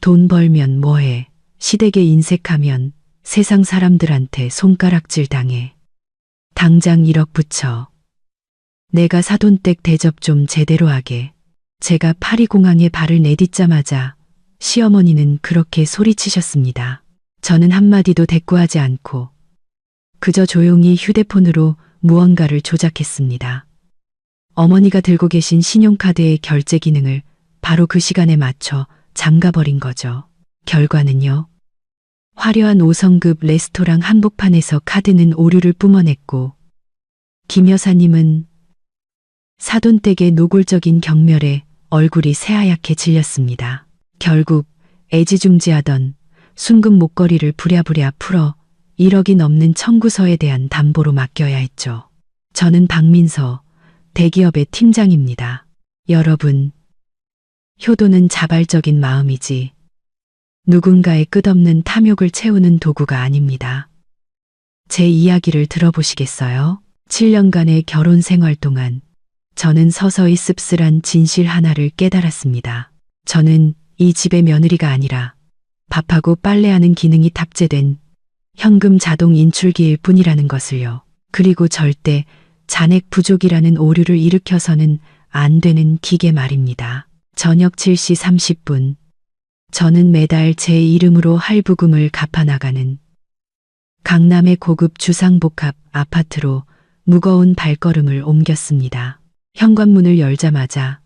돈 벌면 뭐해. 시댁에 인색하면 세상 사람들한테 손가락질 당해. 당장 1억 붙여. 내가 사돈댁 대접 좀 제대로 하게. 제가 파리공항에 발을 내딛자마자 시어머니는 그렇게 소리치셨습니다. 저는 한마디도 대꾸하지 않고 그저 조용히 휴대폰으로 무언가를 조작했습니다. 어머니가 들고 계신 신용카드의 결제 기능을 바로 그 시간에 맞춰 잠가버린 거죠. 결과는요. 화려한 5성급 레스토랑 한복판에서 카드는 오류를 뿜어냈고 김 여사님은 사돈댁의 노골적인 경멸에 얼굴이 새하얗게 질렸습니다. 결국 애지중지하던 순금 목걸이를 부랴부랴 풀어 1억이 넘는 청구서에 대한 담보로 맡겨야 했죠. 저는 박민서, 대기업의 팀장입니다. 여러분, 효도는 자발적인 마음이지 누군가의 끝없는 탐욕을 채우는 도구가 아닙니다. 제 이야기를 들어보시겠어요? 7년간의 결혼 생활 동안 저는 서서히 씁쓸한 진실 하나를 깨달았습니다. 저는 이 집의 며느리가 아니라 밥하고 빨래하는 기능이 탑재된 현금 자동 인출기일 뿐이라는 것을요. 그리고 절대 잔액 부족이라는 오류를 일으켜서는 안 되는 기계 말입니다. 저녁 7시 30분 저는 매달 제 이름으로 할부금을 갚아나가는 강남의 고급 주상복합 아파트로 무거운 발걸음을 옮겼습니다. 현관문을 열자마자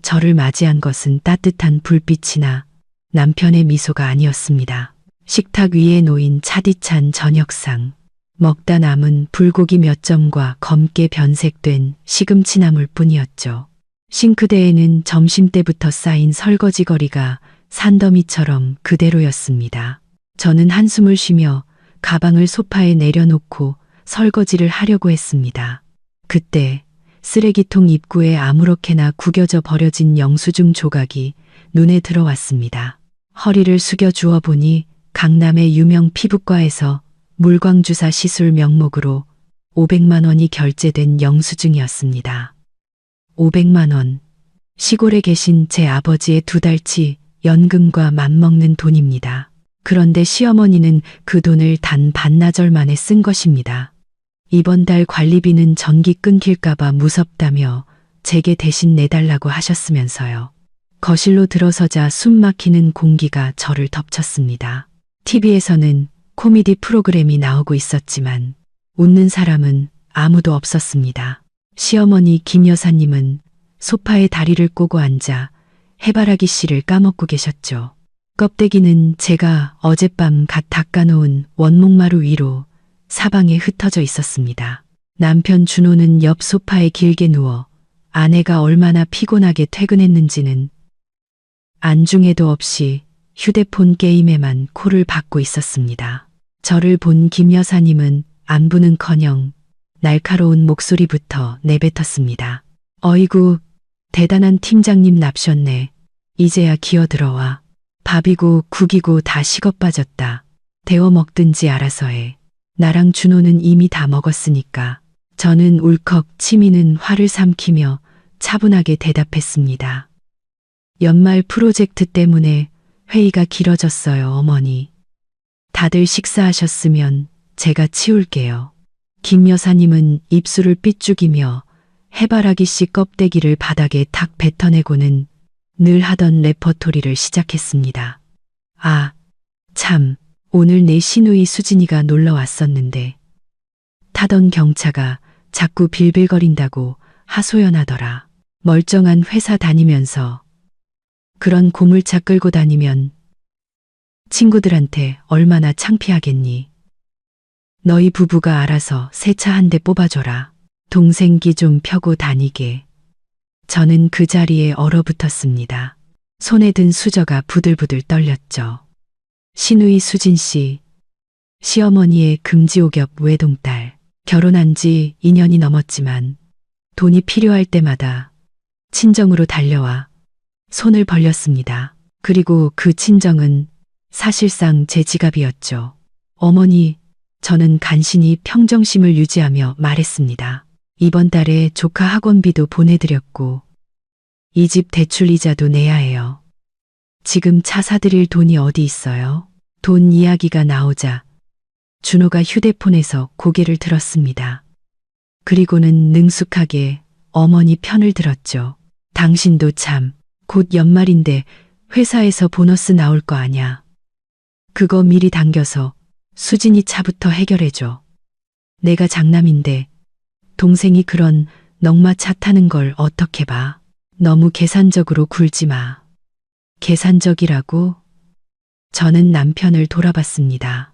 저를 맞이한 것은 따뜻한 불빛이나 남편의 미소가 아니었습니다. 식탁 위에 놓인 차디찬 저녁상, 먹다 남은 불고기 몇 점과 검게 변색된 시금치나물 뿐이었죠. 싱크대에는 점심때부터 쌓인 설거지 거리가 산더미처럼 그대로였습니다. 저는 한숨을 쉬며 가방을 소파에 내려놓고 설거지를 하려고 했습니다. 그때 쓰레기통 입구에 아무렇게나 구겨져 버려진 영수증 조각이 눈에 들어왔습니다. 허리를 숙여 주워 보니 강남의 유명 피부과에서 물광주사 시술 명목으로 500만 원이 결제된 영수증이었습니다. 500만 원. 시골에 계신 제 아버지의 2달치 연금과 맞먹는 돈입니다. 그런데 시어머니는 그 돈을 단 반나절 만에 쓴 것입니다. 이번 달 관리비는 전기 끊길까봐 무섭다며 제게 대신 내달라고 하셨으면서요. 거실로 들어서자 숨 막히는 공기가 저를 덮쳤습니다. TV에서는 코미디 프로그램이 나오고 있었지만 웃는 사람은 아무도 없었습니다. 시어머니 김 여사님은 소파에 다리를 꼬고 앉아 해바라기 씨를 까먹고 계셨죠. 껍데기는 제가 어젯밤 갓 닦아놓은 원목마루 위로 사방에 흩어져 있었습니다. 남편 준호는 옆 소파에 길게 누워 아내가 얼마나 피곤하게 퇴근했는지는 안중에도 없이 휴대폰 게임에만 코를 박고 있었습니다. 저를 본 김 여사님은 안부는커녕 날카로운 목소리부터 내뱉었습니다. 어이구, 대단한 팀장님 납셨네. 이제야 기어들어와. 밥이고 국이고 다 식어 빠졌다. 데워 먹든지 알아서 해. 나랑 준호는 이미 다 먹었으니까. 저는 울컥 치미는 화를 삼키며 차분하게 대답했습니다. 연말 프로젝트 때문에 회의가 길어졌어요, 어머니. 다들 식사하셨으면 제가 치울게요. 김 여사님은 입술을 삐죽이며 해바라기 씨 껍데기를 바닥에 탁 뱉어내고는 늘 하던 레퍼토리를 시작했습니다. 아, 참, 오늘 내 시누이 수진이가 놀러 왔었는데 타던 경차가 자꾸 빌빌거린다고 하소연하더라. 멀쩡한 회사 다니면서 그런 고물차 끌고 다니면 친구들한테 얼마나 창피하겠니. 너희 부부가 알아서 새 차 한 대 뽑아줘라. 동생기 좀 펴고 다니게. 저는 그 자리에 얼어붙었습니다. 손에 든 수저가 부들부들 떨렸죠. 시누이 수진 씨, 시어머니의 금지옥엽 외동딸. 결혼한 지 2년이 넘었지만 돈이 필요할 때마다 친정으로 달려와 손을 벌렸습니다. 그리고 그 친정은 사실상 제 지갑이었죠. 어머니, 저는 간신히 평정심을 유지하며 말했습니다. 이번 달에 조카 학원비도 보내드렸고 이 집 대출 이자도 내야 해요. 지금 차 사드릴 돈이 어디 있어요? 돈 이야기가 나오자 준호가 휴대폰에서 고개를 들었습니다. 그리고는 능숙하게 어머니 편을 들었죠. 당신도 참, 곧 연말인데 회사에서 보너스 나올 거 아냐. 그거 미리 당겨서 수진이 차부터 해결해줘. 내가 장남인데 동생이 그런 넉마차 타는 걸 어떻게 봐. 너무 계산적으로 굴지 마. 계산적이라고? 저는 남편을 돌아봤습니다.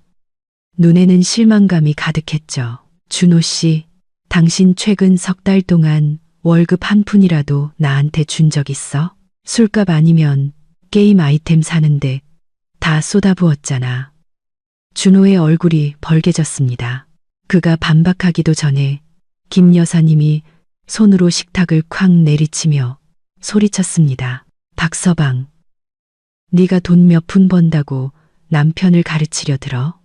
눈에는 실망감이 가득했죠. 준호 씨, 당신 최근 석 달 동안 월급 한 푼이라도 나한테 준 적 있어? 술값 아니면 게임 아이템 사는데 다 쏟아부었잖아. 준호의 얼굴이 벌개졌습니다. 그가 반박하기도 전에 김 여사님이 손으로 식탁을 콱 내리치며 소리쳤습니다. 박서방, 네가 돈 몇 푼 번다고 남편을 가르치려 들어?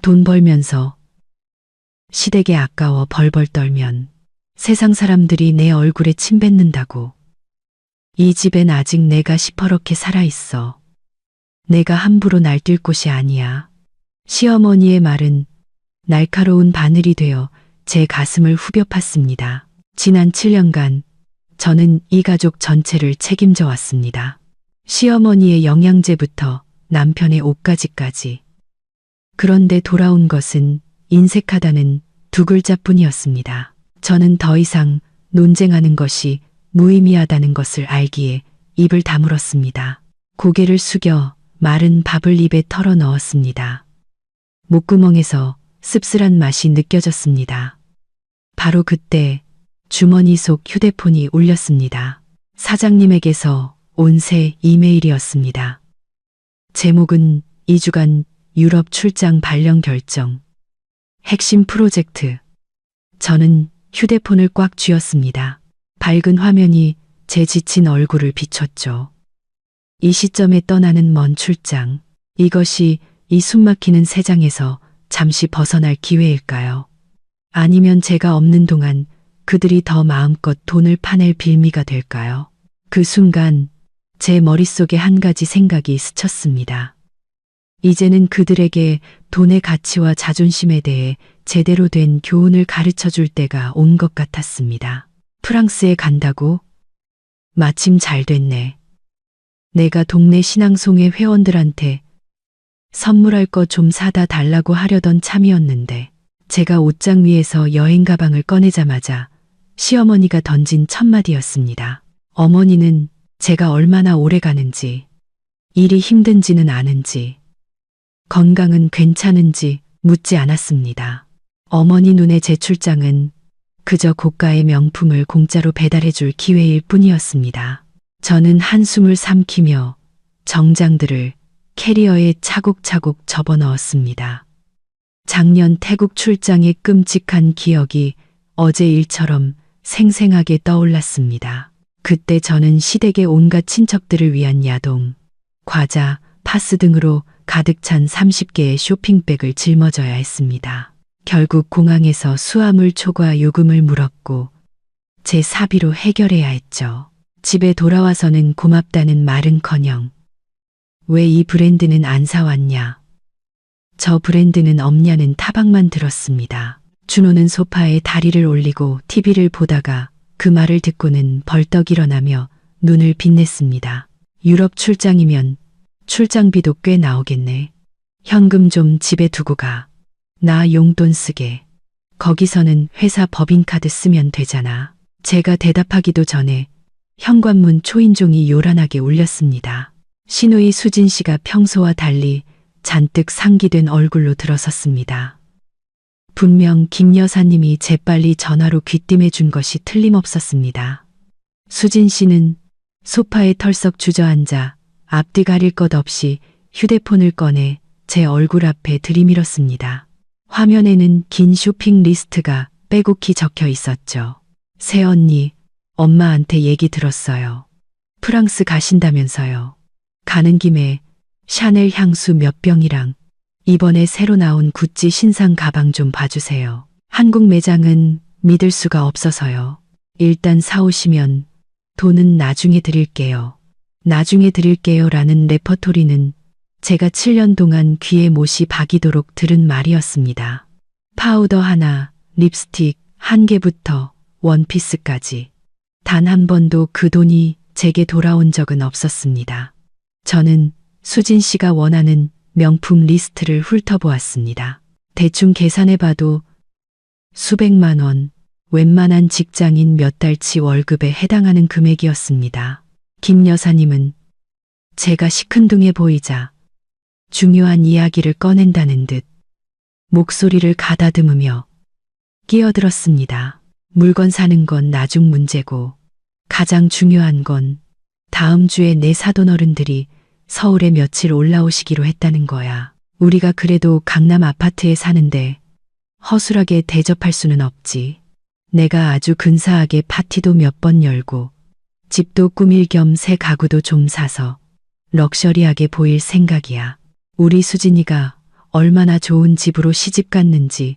돈 벌면서 시댁에 아까워 벌벌 떨면 세상 사람들이 내 얼굴에 침 뱉는다고. 이 집엔 아직 내가 시퍼렇게 살아있어. 내가 함부로 날뛸 곳이 아니야. 시어머니의 말은 날카로운 바늘이 되어 제 가슴을 후벼 팠습니다. 지난 7년간 저는 이 가족 전체를 책임져 왔습니다. 시어머니의 영양제부터 남편의 옷가지까지. 그런데 돌아온 것은 인색하다는 두 글자뿐이었습니다. 저는 더 이상 논쟁하는 것이 무의미하다는 것을 알기에 입을 다물었습니다. 고개를 숙여 마른 밥을 입에 털어 넣었습니다. 목구멍에서 씁쓸한 맛이 느껴졌습니다. 바로 그때 주머니 속 휴대폰이 울렸습니다. 사장님에게서 온 새 이메일이었습니다. 제목은 2주간 유럽 출장 발령 결정. 핵심 프로젝트. 저는 휴대폰을 꽉 쥐었습니다. 밝은 화면이 제 지친 얼굴을 비췄죠. 이 시점에 떠나는 먼 출장. 이것이 이 숨막히는 세상에서 잠시 벗어날 기회일까요? 아니면 제가 없는 동안 그들이 더 마음껏 돈을 파낼 빌미가 될까요? 그 순간 제 머릿속에 한 가지 생각이 스쳤습니다. 이제는 그들에게 돈의 가치와 자존심에 대해 제대로 된 교훈을 가르쳐 줄 때가 온 것 같았습니다. 프랑스에 간다고? 마침 잘 됐네. 내가 동네 신앙송회 회원들한테 선물할 거 좀 사다 달라고 하려던 참이었는데 제가 옷장 위에서 여행 가방을 꺼내자마자 시어머니가 던진 첫마디였습니다. 어머니는 제가 얼마나 오래 가는지, 일이 힘든지는 아는지, 건강은 괜찮은지 묻지 않았습니다. 어머니 눈에 제 출장은 그저 고가의 명품을 공짜로 배달해 줄 기회일 뿐이었습니다. 저는 한숨을 삼키며 정장들을 캐리어에 차곡차곡 접어 넣었습니다. 작년 태국 출장의 끔찍한 기억이 어제 일처럼 생생하게 떠올랐습니다. 그때 저는 시댁의 온갖 친척들을 위한 야동, 과자, 파스 등으로 가득 찬 30개의 쇼핑백을 짊어져야 했습니다. 결국 공항에서 수화물 초과 요금을 물었고 제 사비로 해결해야 했죠. 집에 돌아와서는 고맙다는 말은커녕 왜 이 브랜드는 안 사왔냐, 저 브랜드는 없냐는 타박만 들었습니다. 준호는 소파에 다리를 올리고 TV를 보다가 그 말을 듣고는 벌떡 일어나며 눈을 빛냈습니다. 유럽 출장이면 출장비도 꽤 나오겠네. 현금 좀 집에 두고 가. 나 용돈 쓰게. 거기서는 회사 법인카드 쓰면 되잖아. 제가 대답하기도 전에 현관문 초인종이 요란하게 울렸습니다. 시누이 수진 씨가 평소와 달리 잔뜩 상기된 얼굴로 들어섰습니다. 분명 김 여사님이 재빨리 전화로 귀띔해 준 것이 틀림없었습니다. 수진 씨는 소파에 털썩 주저앉아 앞뒤 가릴 것 없이 휴대폰을 꺼내 제 얼굴 앞에 들이밀었습니다. 화면에는 긴 쇼핑 리스트가 빼곡히 적혀 있었죠. 새언니, 엄마한테 얘기 들었어요. 프랑스 가신다면서요. 가는 김에 샤넬 향수 몇 병이랑 이번에 새로 나온 구찌 신상 가방 좀 봐주세요. 한국 매장은 믿을 수가 없어서요. 일단 사오시면 돈은 나중에 드릴게요. 나중에 드릴게요 라는 레퍼토리는 제가 7년 동안 귀에 못이 박이도록 들은 말이었습니다. 파우더 하나, 립스틱 한 개부터 원피스까지 단 한 번도 그 돈이 제게 돌아온 적은 없었습니다. 저는 수진 씨가 원하는 명품 리스트를 훑어보았습니다. 대충 계산해봐도 수백만 원, 웬만한 직장인 몇 달치 월급에 해당하는 금액이었습니다. 김 여사님은 제가 시큰둥해 보이자 중요한 이야기를 꺼낸다는 듯 목소리를 가다듬으며 끼어들었습니다. 물건 사는 건 나중 문제고 가장 중요한 건 다음 주에 내 사돈어른들이 서울에 며칠 올라오시기로 했다는 거야. 우리가 그래도 강남 아파트에 사는데 허술하게 대접할 수는 없지. 내가 아주 근사하게 파티도 몇 번 열고 집도 꾸밀 겸 새 가구도 좀 사서 럭셔리하게 보일 생각이야. 우리 수진이가 얼마나 좋은 집으로 시집 갔는지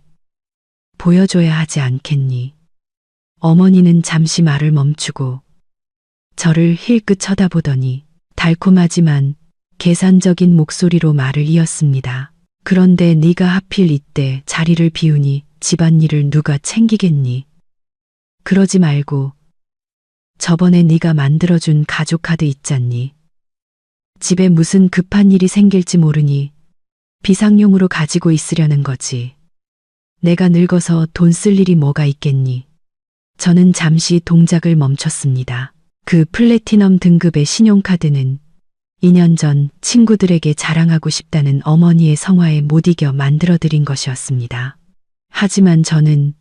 보여줘야 하지 않겠니? 어머니는 잠시 말을 멈추고 저를 힐끗 쳐다보더니 달콤하지만 계산적인 목소리로 말을 이었습니다. 그런데 네가 하필 이때 자리를 비우니 집안일을 누가 챙기겠니? 그러지 말고 저번에 네가 만들어준 가족카드 있잖니. 집에 무슨 급한 일이 생길지 모르니 비상용으로 가지고 있으려는 거지. 내가 늙어서 돈 쓸 일이 뭐가 있겠니? 저는 잠시 동작을 멈췄습니다. 그 플래티넘 등급의 신용카드는 2년 전 친구들에게 자랑하고 싶다는 어머니의 성화에 못 이겨 만들어드린 것이었습니다. 하지만 저는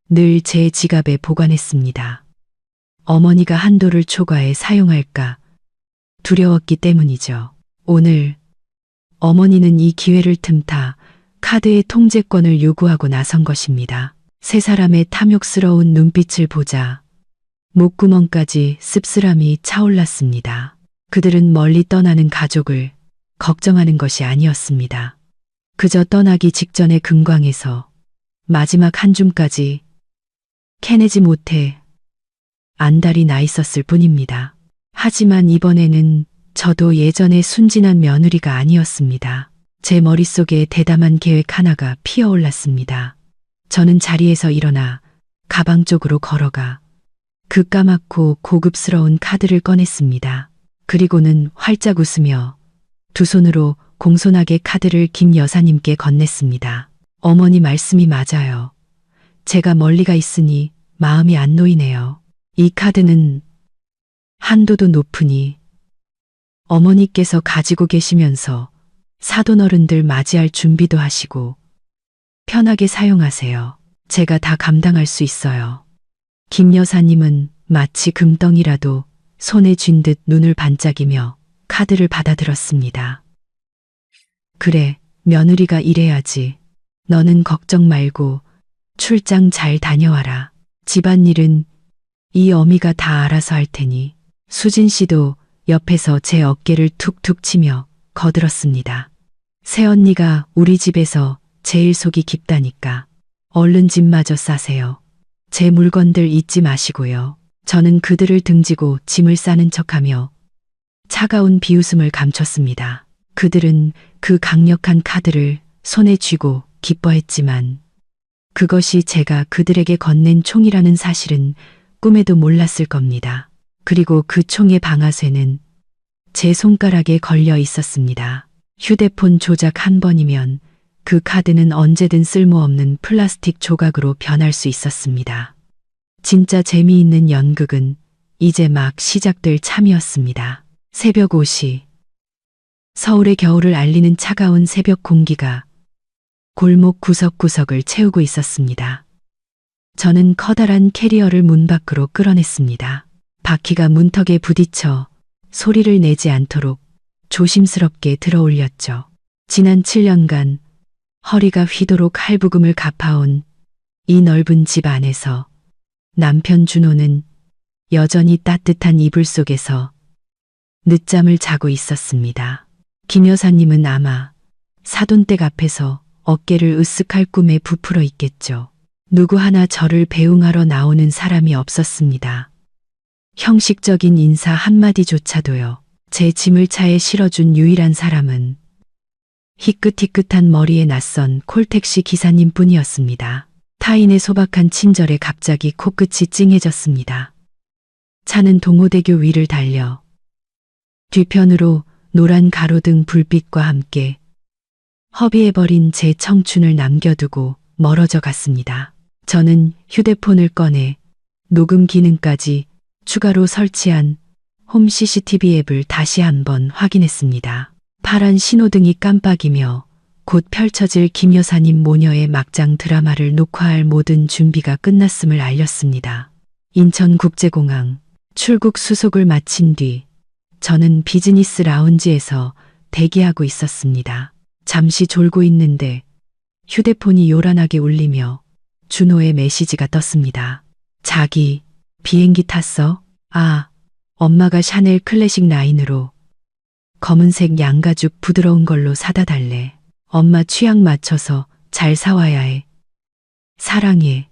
늘 제 지갑에 보관했습니다. 어머니가 한도를 초과해 사용할까 두려웠기 때문이죠. 오늘 어머니는 이 기회를 틈타 카드의 통제권을 요구하고 나선 것입니다. 세 사람의 탐욕스러운 눈빛을 보자 목구멍까지 씁쓸함이 차올랐습니다. 그들은 멀리 떠나는 가족을 걱정하는 것이 아니었습니다. 그저 떠나기 직전의 금광에서 마지막 한 줌까지 캐내지 못해 안달이 나 있었을 뿐입니다. 하지만 이번에는 저도 예전의 순진한 며느리가 아니었습니다. 제 머릿속에 대담한 계획 하나가 피어올랐습니다. 저는 자리에서 일어나 가방 쪽으로 걸어가 그 까맣고 고급스러운 카드를 꺼냈습니다. 그리고는 활짝 웃으며 두 손으로 공손하게 카드를 김 여사님께 건넸습니다. 어머니 말씀이 맞아요. 제가 멀리 가 있으니 마음이 안 놓이네요. 이 카드는 한도도 높으니 어머니께서 가지고 계시면서 사돈어른들 맞이할 준비도 하시고 편하게 사용하세요. 제가 다 감당할 수 있어요. 김 여사님은 마치 금덩이라도 손에 쥔 듯 눈을 반짝이며 카드를 받아들었습니다. 그래, 며느리가 이래야지. 너는 걱정 말고 출장 잘 다녀와라. 집안일은 이 어미가 다 알아서 할 테니. 수진 씨도 옆에서 제 어깨를 툭툭 치며 거들었습니다. 새언니가 우리 집에서 제일 속이 깊다니까. 얼른 짐마저 싸세요. 제 물건들 잊지 마시고요. 저는 그들을 등지고 짐을 싸는 척하며 차가운 비웃음을 감췄습니다. 그들은 그 강력한 카드를 손에 쥐고 기뻐했지만 그것이 제가 그들에게 건넨 총이라는 사실은 꿈에도 몰랐을 겁니다. 그리고 그 총의 방아쇠는 제 손가락에 걸려 있었습니다. 휴대폰 조작 한 번이면 그 카드는 언제든 쓸모없는 플라스틱 조각으로 변할 수 있었습니다. 진짜 재미있는 연극은 이제 막 시작될 참이었습니다. 새벽 5시. 서울의 겨울을 알리는 차가운 새벽 공기가 골목 구석구석을 채우고 있었습니다. 저는 커다란 캐리어를 문 밖으로 끌어냈습니다. 바퀴가 문턱에 부딪혀 소리를 내지 않도록 조심스럽게 들어올렸죠. 지난 7년간 허리가 휘도록 할부금을 갚아온 이 넓은 집 안에서 남편 준호는 여전히 따뜻한 이불 속에서 늦잠을 자고 있었습니다. 김 여사님은 아마 사돈댁 앞에서 어깨를 으쓱할 꿈에 부풀어 있겠죠. 누구 하나 저를 배웅하러 나오는 사람이 없었습니다. 형식적인 인사 한마디조차도요. 제 짐을 차에 실어준 유일한 사람은 희끗희끗한 머리에 낯선 콜택시 기사님뿐이었습니다. 타인의 소박한 친절에 갑자기 코끝이 찡해졌습니다. 차는 동호대교 위를 달려 뒤편으로 노란 가로등 불빛과 함께 허비해버린 제 청춘을 남겨두고 멀어져 갔습니다. 저는 휴대폰을 꺼내 녹음 기능까지 추가로 설치한 홈 CCTV 앱을 다시 한번 확인했습니다. 파란 신호등이 깜빡이며 곧 펼쳐질 김 여사님 모녀의 막장 드라마를 녹화할 모든 준비가 끝났음을 알렸습니다. 인천국제공항 출국 수속을 마친 뒤 저는 비즈니스 라운지에서 대기하고 있었습니다. 잠시 졸고 있는데 휴대폰이 요란하게 울리며 준호의 메시지가 떴습니다. 자기 비행기 탔어? 아, 엄마가 샤넬 클래식 라인으로 검은색 양가죽 부드러운 걸로 사다 달래. 엄마 취향 맞춰서 잘 사와야 해. 사랑해.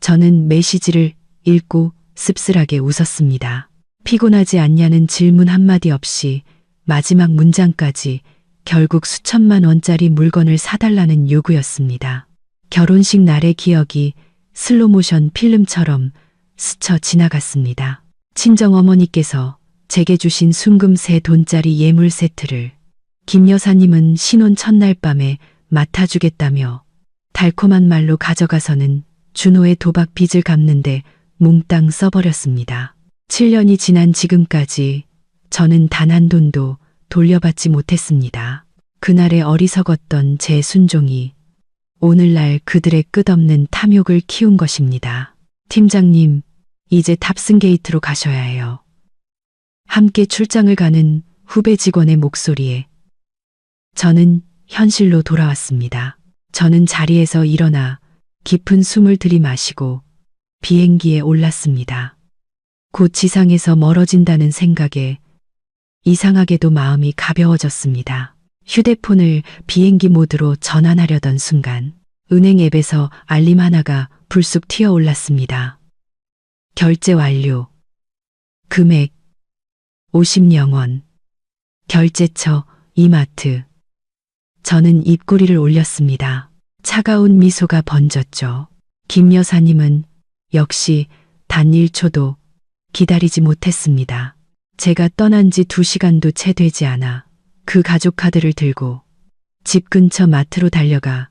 저는 메시지를 읽고 씁쓸하게 웃었습니다. 피곤하지 않냐는 질문 한마디 없이 마지막 문장까지 결국 수천만 원짜리 물건을 사달라는 요구였습니다. 결혼식 날의 기억이 슬로모션 필름처럼 스쳐 지나갔습니다. 친정어머니께서 제게 주신 순금 3돈짜리 예물 세트를 김 여사님은 신혼 첫날 밤에 맡아주겠다며 달콤한 말로 가져가서는 준호의 도박 빚을 갚는데 몽땅 써버렸습니다. 7년이 지난 지금까지 저는 단 한 돈도 돌려받지 못했습니다. 그날의 어리석었던 제 순종이 오늘날 그들의 끝없는 탐욕을 키운 것입니다. 팀장님, 이제 탑승 게이트로 가셔야 해요. 함께 출장을 가는 후배 직원의 목소리에 저는 현실로 돌아왔습니다. 저는 자리에서 일어나 깊은 숨을 들이마시고 비행기에 올랐습니다. 곧 지상에서 멀어진다는 생각에 이상하게도 마음이 가벼워졌습니다. 휴대폰을 비행기 모드로 전환하려던 순간 은행 앱에서 알림 하나가 불쑥 튀어올랐습니다. 결제 완료. 금액 50영원. 결제처 이마트. 저는 입꼬리를 올렸습니다. 차가운 미소가 번졌죠. 김 여사님은 역시 단 1초도 기다리지 못했습니다. 제가 떠난 지 2시간도 채 되지 않아 그 가족 카드를 들고 집 근처 마트로 달려가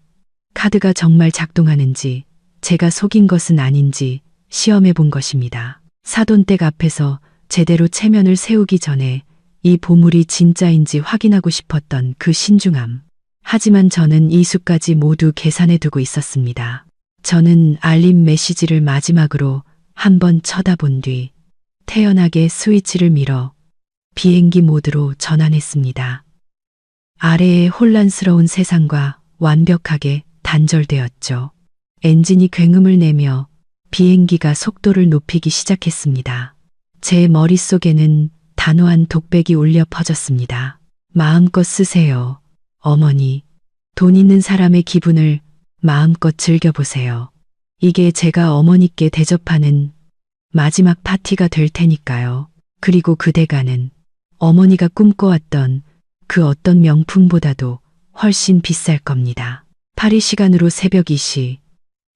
카드가 정말 작동하는지 제가 속인 것은 아닌지 시험해 본 것입니다. 사돈댁 앞에서 제대로 체면을 세우기 전에 이 보물이 진짜인지 확인하고 싶었던 그 신중함. 하지만 저는 이 수까지 모두 계산해 두고 있었습니다. 저는 알림 메시지를 마지막으로 한번 쳐다본 뒤 태연하게 스위치를 밀어 비행기 모드로 전환했습니다. 아래의 혼란스러운 세상과 완벽하게 단절되었죠. 엔진이 굉음을 내며 비행기가 속도를 높이기 시작했습니다. 제 머릿속에는 단호한 독백이 울려 퍼졌습니다. 마음껏 쓰세요. 어머니, 돈 있는 사람의 기분을 마음껏 즐겨보세요. 이게 제가 어머니께 대접하는 마지막 파티가 될 테니까요. 그리고 그 대가는 어머니가 꿈꿔왔던 그 어떤 명품보다도 훨씬 비쌀 겁니다. 파리 시간으로 새벽 2시,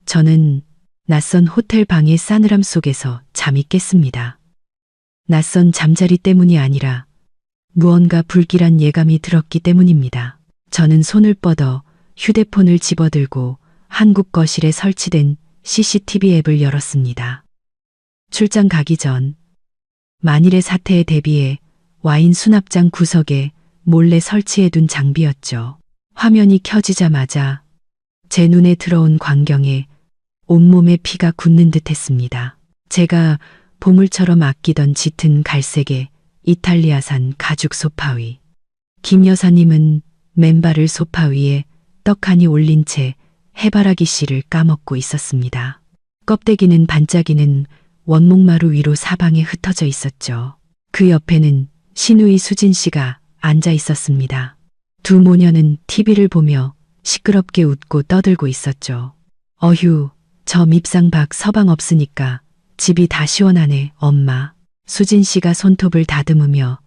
저는 낯선 호텔 방의 싸늘함 속에서 잠이 깼습니다. 낯선 잠자리 때문이 아니라 무언가 불길한 예감이 들었기 때문입니다. 저는 손을 뻗어 휴대폰을 집어들고 한국 거실에 설치된 CCTV 앱을 열었습니다. 출장 가기 전 만일의 사태에 대비해 와인 수납장 구석에 몰래 설치해둔 장비였죠. 화면이 켜지자마자 제 눈에 들어온 광경에 온몸에 피가 굳는 듯 했습니다. 제가 보물처럼 아끼던 짙은 갈색의 이탈리아산 가죽 소파 위. 김 여사님은 맨발을 소파 위에 떡하니 올린 채 해바라기 씨를 까먹고 있었습니다. 껍데기는 반짝이는 원목마루 위로 사방에 흩어져 있었죠. 그 옆에는 시누이 수진 씨가 앉아 있었습니다. 두 모녀는 TV를 보며 시끄럽게 웃고 떠들고 있었죠. 어휴, 저 밉상 박 서방 없으니까 집이 다 시원하네, 엄마. 수진 씨가 손톱을 다듬으며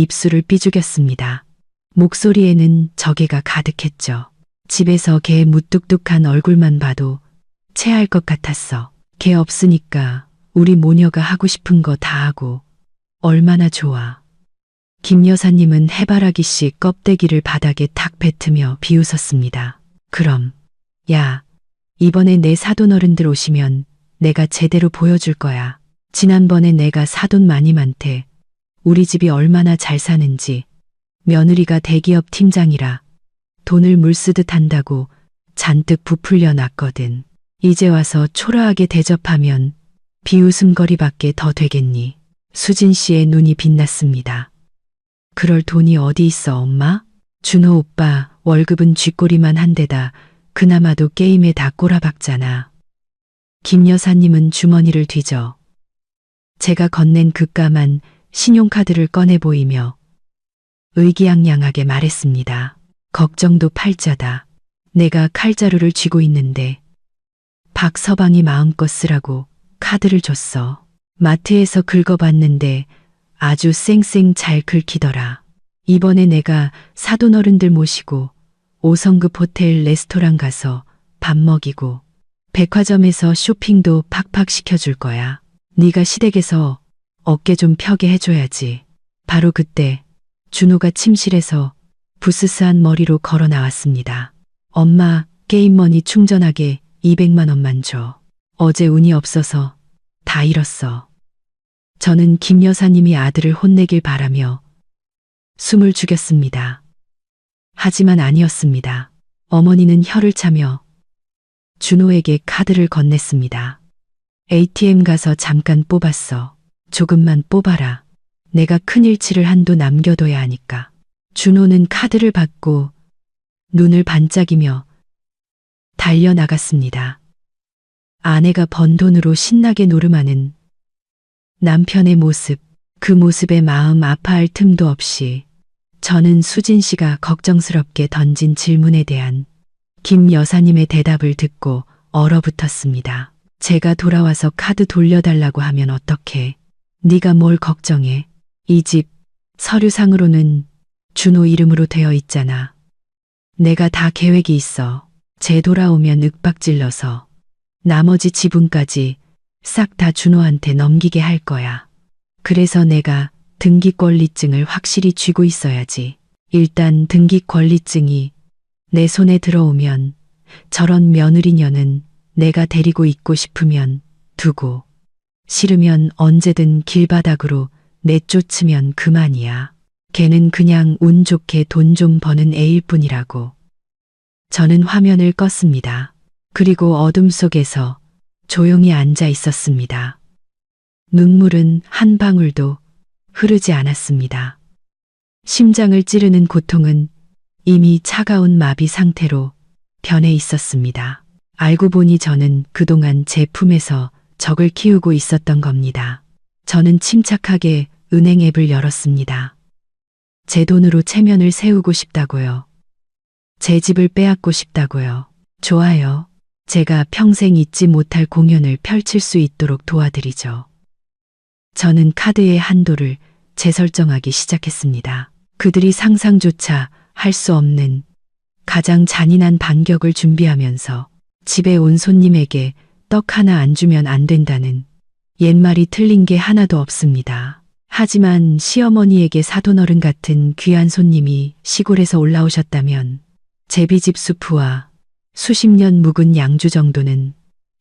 입술을 삐죽였습니다. 목소리에는 적개가 가득했죠. 집에서 걔 무뚝뚝한 얼굴만 봐도 체할 것 같았어. 걔 없으니까 우리 모녀가 하고 싶은 거 다 하고 얼마나 좋아. 김 여사님은 해바라기 씨 껍데기를 바닥에 탁 뱉으며 비웃었습니다. 그럼, 야, 이번에 내 사돈 어른들 오시면 내가 제대로 보여줄 거야. 지난번에 내가 사돈 마님한테 우리 집이 얼마나 잘 사는지, 며느리가 대기업 팀장이라 돈을 물쓰듯 한다고 잔뜩 부풀려 놨거든. 이제 와서 초라하게 대접하면 비웃음거리밖에 더 되겠니? 수진 씨의 눈이 빛났습니다. 그럴 돈이 어디 있어, 엄마? 준호 오빠 월급은 쥐꼬리만 한 데다 그나마도 게임에 다 꼬라박잖아. 김 여사님은 주머니를 뒤져 제가 건넨 급감한 신용카드를 꺼내 보이며 의기양양하게 말했습니다. 걱정도 팔자다. 내가 칼자루를 쥐고 있는데 박서방이 마음껏 쓰라고 카드를 줬어. 마트에서 긁어봤는데 아주 쌩쌩 잘 긁히더라. 이번에 내가 사돈 어른들 모시고 5성급 호텔 레스토랑 가서 밥 먹이고 백화점에서 쇼핑도 팍팍 시켜줄 거야. 네가 시댁에서 어깨 좀 펴게 해줘야지. 바로 그때 준호가 침실에서 부스스한 머리로 걸어 나왔습니다. 엄마, 게임머니 충전하게 200만 원만 줘. 어제 운이 없어서 다 잃었어. 저는 김 여사님이 아들을 혼내길 바라며 숨을 죽였습니다. 하지만 아니었습니다. 어머니는 혀를 차며 준호에게 카드를 건넸습니다. ATM 가서 잠깐 뽑았어. 조금만 뽑아라. 내가 큰 일치를 한도 남겨둬야 하니까. 준호는 카드를 받고 눈을 반짝이며 달려나갔습니다. 아내가 번 돈으로 신나게 노름하는 남편의 모습, 그 모습에 마음 아파할 틈도 없이 저는 수진 씨가 걱정스럽게 던진 질문에 대한 김 여사님의 대답을 듣고 얼어붙었습니다. 제가 돌아와서 카드 돌려달라고 하면 어떡해? 네가 뭘 걱정해? 이 집 서류상으로는 준호 이름으로 되어 있잖아. 내가 다 계획이 있어. 쟤 돌아오면 윽박질러서 나머지 지분까지 싹 다 준호한테 넘기게 할 거야. 그래서 내가 등기권리증을 확실히 쥐고 있어야지. 일단 등기권리증이 내 손에 들어오면 저런 며느리녀는 내가 데리고 있고 싶으면 두고 싫으면 언제든 길바닥으로 내쫓으면 그만이야. 걔는 그냥 운 좋게 돈 좀 버는 애일 뿐이라고. 저는 화면을 껐습니다. 그리고 어둠 속에서 조용히 앉아 있었습니다. 눈물은 한 방울도 흐르지 않았습니다. 심장을 찌르는 고통은 이미 차가운 마비 상태로 변해 있었습니다. 알고 보니 저는 그동안 제 품에서 적을 키우고 있었던 겁니다. 저는 침착하게 은행 앱을 열었습니다. 제 돈으로 체면을 세우고 싶다고요. 제 집을 빼앗고 싶다고요. 좋아요. 제가 평생 잊지 못할 공연을 펼칠 수 있도록 도와드리죠. 저는 카드의 한도를 재설정하기 시작했습니다. 그들이 상상조차 할 수 없는 가장 잔인한 반격을 준비하면서 집에 온 손님에게 떡 하나 안 주면 안 된다는 옛말이 틀린 게 하나도 없습니다. 하지만 시어머니에게 사돈어른 같은 귀한 손님이 시골에서 올라오셨다면 제비집 수프와 수십 년 묵은 양주 정도는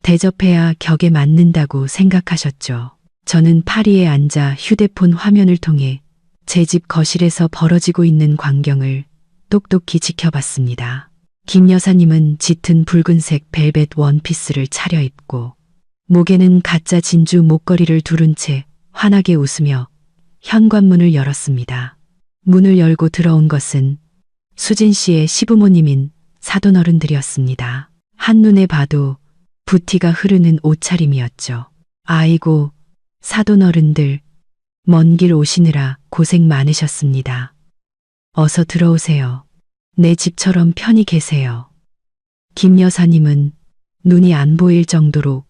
대접해야 격에 맞는다고 생각하셨죠. 저는 파리에 앉아 휴대폰 화면을 통해 제 집 거실에서 벌어지고 있는 광경을 똑똑히 지켜봤습니다. 김 여사님은 짙은 붉은색 벨벳 원피스를 차려입고 목에는 가짜 진주 목걸이를 두른 채 환하게 웃으며 현관문을 열었습니다. 문을 열고 들어온 것은 수진 씨의 시부모님인 사돈어른들이었습니다. 한눈에 봐도 부티가 흐르는 옷차림이었죠. 아이고, 사돈어른들, 먼 길 오시느라 고생 많으셨습니다. 어서 들어오세요. 내 집처럼 편히 계세요. 김 여사님은 눈이 안 보일 정도로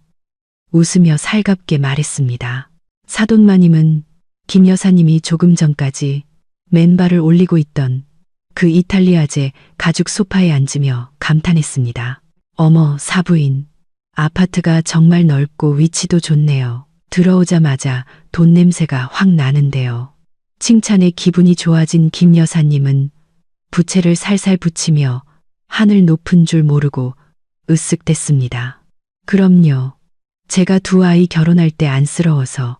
웃으며 살갑게 말했습니다. 사돈마님은 김 여사님이 조금 전까지 맨발을 올리고 있던 그 이탈리아제 가죽 소파에 앉으며 감탄했습니다. 어머, 사부인. 아파트가 정말 넓고 위치도 좋네요. 들어오자마자 돈 냄새가 확 나는데요. 칭찬에 기분이 좋아진 김 여사님은 부채를 살살 붙이며 하늘 높은 줄 모르고 으쓱댔습니다. 그럼요. 제가 두 아이 결혼할 때 안쓰러워서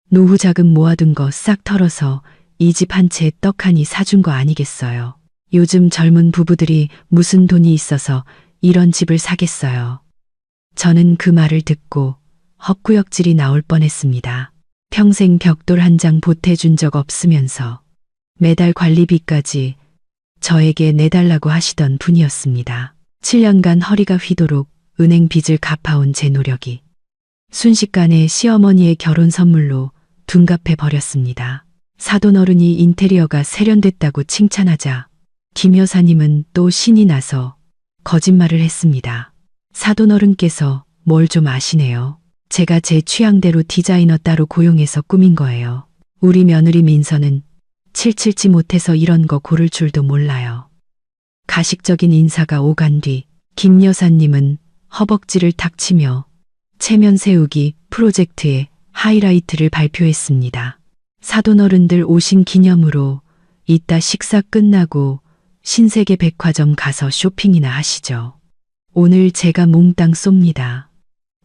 노후 자금 모아둔 거 싹 털어서 이 집 한 채 떡하니 사준 거 아니겠어요. 요즘 젊은 부부들이 무슨 돈이 있어서 이런 집을 사겠어요. 저는 그 말을 듣고 헛구역질이 나올 뻔했습니다. 평생 벽돌 한 장 보태준 적 없으면서 매달 관리비까지 저에게 내달라고 하시던 분이었습니다. 7년간 허리가 휘도록 은행 빚을 갚아온 제 노력이 순식간에 시어머니의 결혼 선물로 둔갑해 버렸습니다. 사돈 어른이 인테리어가 세련됐다고 칭찬하자 김 여사님은 또 신이 나서 거짓말을 했습니다. 사돈 어른께서 뭘 좀 아시네요. 제가 제 취향대로 디자이너 따로 고용해서 꾸민 거예요. 우리 며느리 민서는 칠칠치 못해서 이런 거 고를 줄도 몰라요. 가식적인 인사가 오간 뒤 김 여사님은 허벅지를 탁 치며 체면 세우기 프로젝트의 하이라이트를 발표했습니다. 사돈 어른들 오신 기념으로 이따 식사 끝나고 신세계 백화점 가서 쇼핑이나 하시죠. 오늘 제가 몽땅 쏩니다.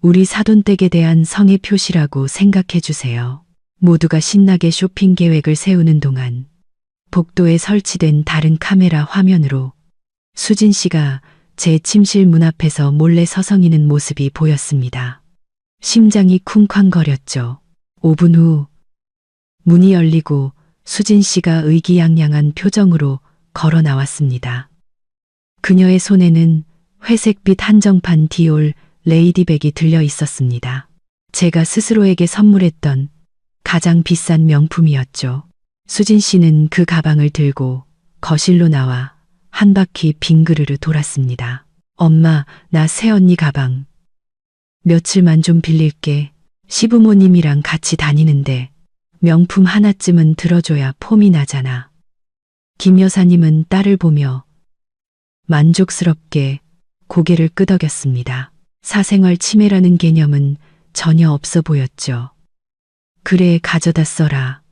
우리 사돈댁에 대한 성의 표시라고 생각해 주세요. 모두가 신나게 쇼핑 계획을 세우는 동안 복도에 설치된 다른 카메라 화면으로 수진 씨가 제 침실 문 앞에서 몰래 서성이는 모습이 보였습니다. 심장이 쿵쾅거렸죠. 5분 후 문이 열리고 수진 씨가 의기양양한 표정으로 걸어 나왔습니다. 그녀의 손에는 회색빛 한정판 디올 레이디백이 들려 있었습니다. 제가 스스로에게 선물했던 가장 비싼 명품이었죠. 수진 씨는 그 가방을 들고 거실로 나와 한 바퀴 빙그르르 돌았습니다. 엄마, 나 새언니 가방. 며칠만 좀 빌릴게. 시부모님이랑 같이 다니는데 명품 하나쯤은 들어줘야 폼이 나잖아. 김 여사님은 딸을 보며 만족스럽게 고개를 끄덕였습니다. 사생활 침해라는 개념은 전혀 없어 보였죠. 그래, 가져다 써라.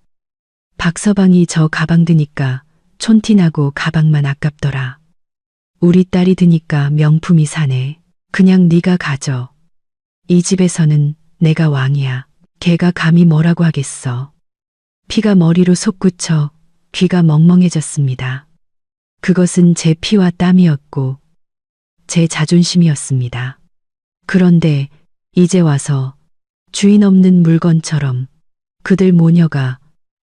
박서방이 저 가방 드니까 촌티나고 가방만 아깝더라. 우리 딸이 드니까 명품이 사네. 그냥 네가 가져. 이 집에서는 내가 왕이야. 걔가 감히 뭐라고 하겠어. 피가 머리로 솟구쳐 귀가 멍멍해졌습니다. 그것은 제 피와 땀이었고 제 자존심이었습니다. 그런데 이제 와서 주인 없는 물건처럼 그들 모녀가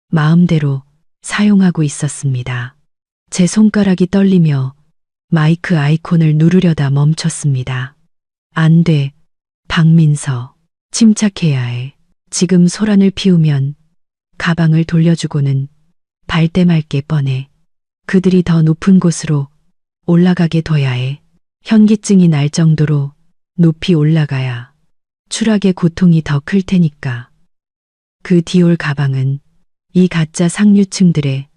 마음대로 사용하고 있었습니다. 제 손가락이 떨리며 마이크 아이콘을 누르려다 멈췄습니다. 안 돼, 박민서. 침착해야 해. 지금 소란을 피우면 가방을 돌려주고는 발대 말게 뻔해. 그들이 더 높은 곳으로 올라가게 둬야 해. 현기증이 날 정도로 높이 올라가야 추락의 고통이 더 클 테니까. 그 디올 가방은 이 가짜 상류층들의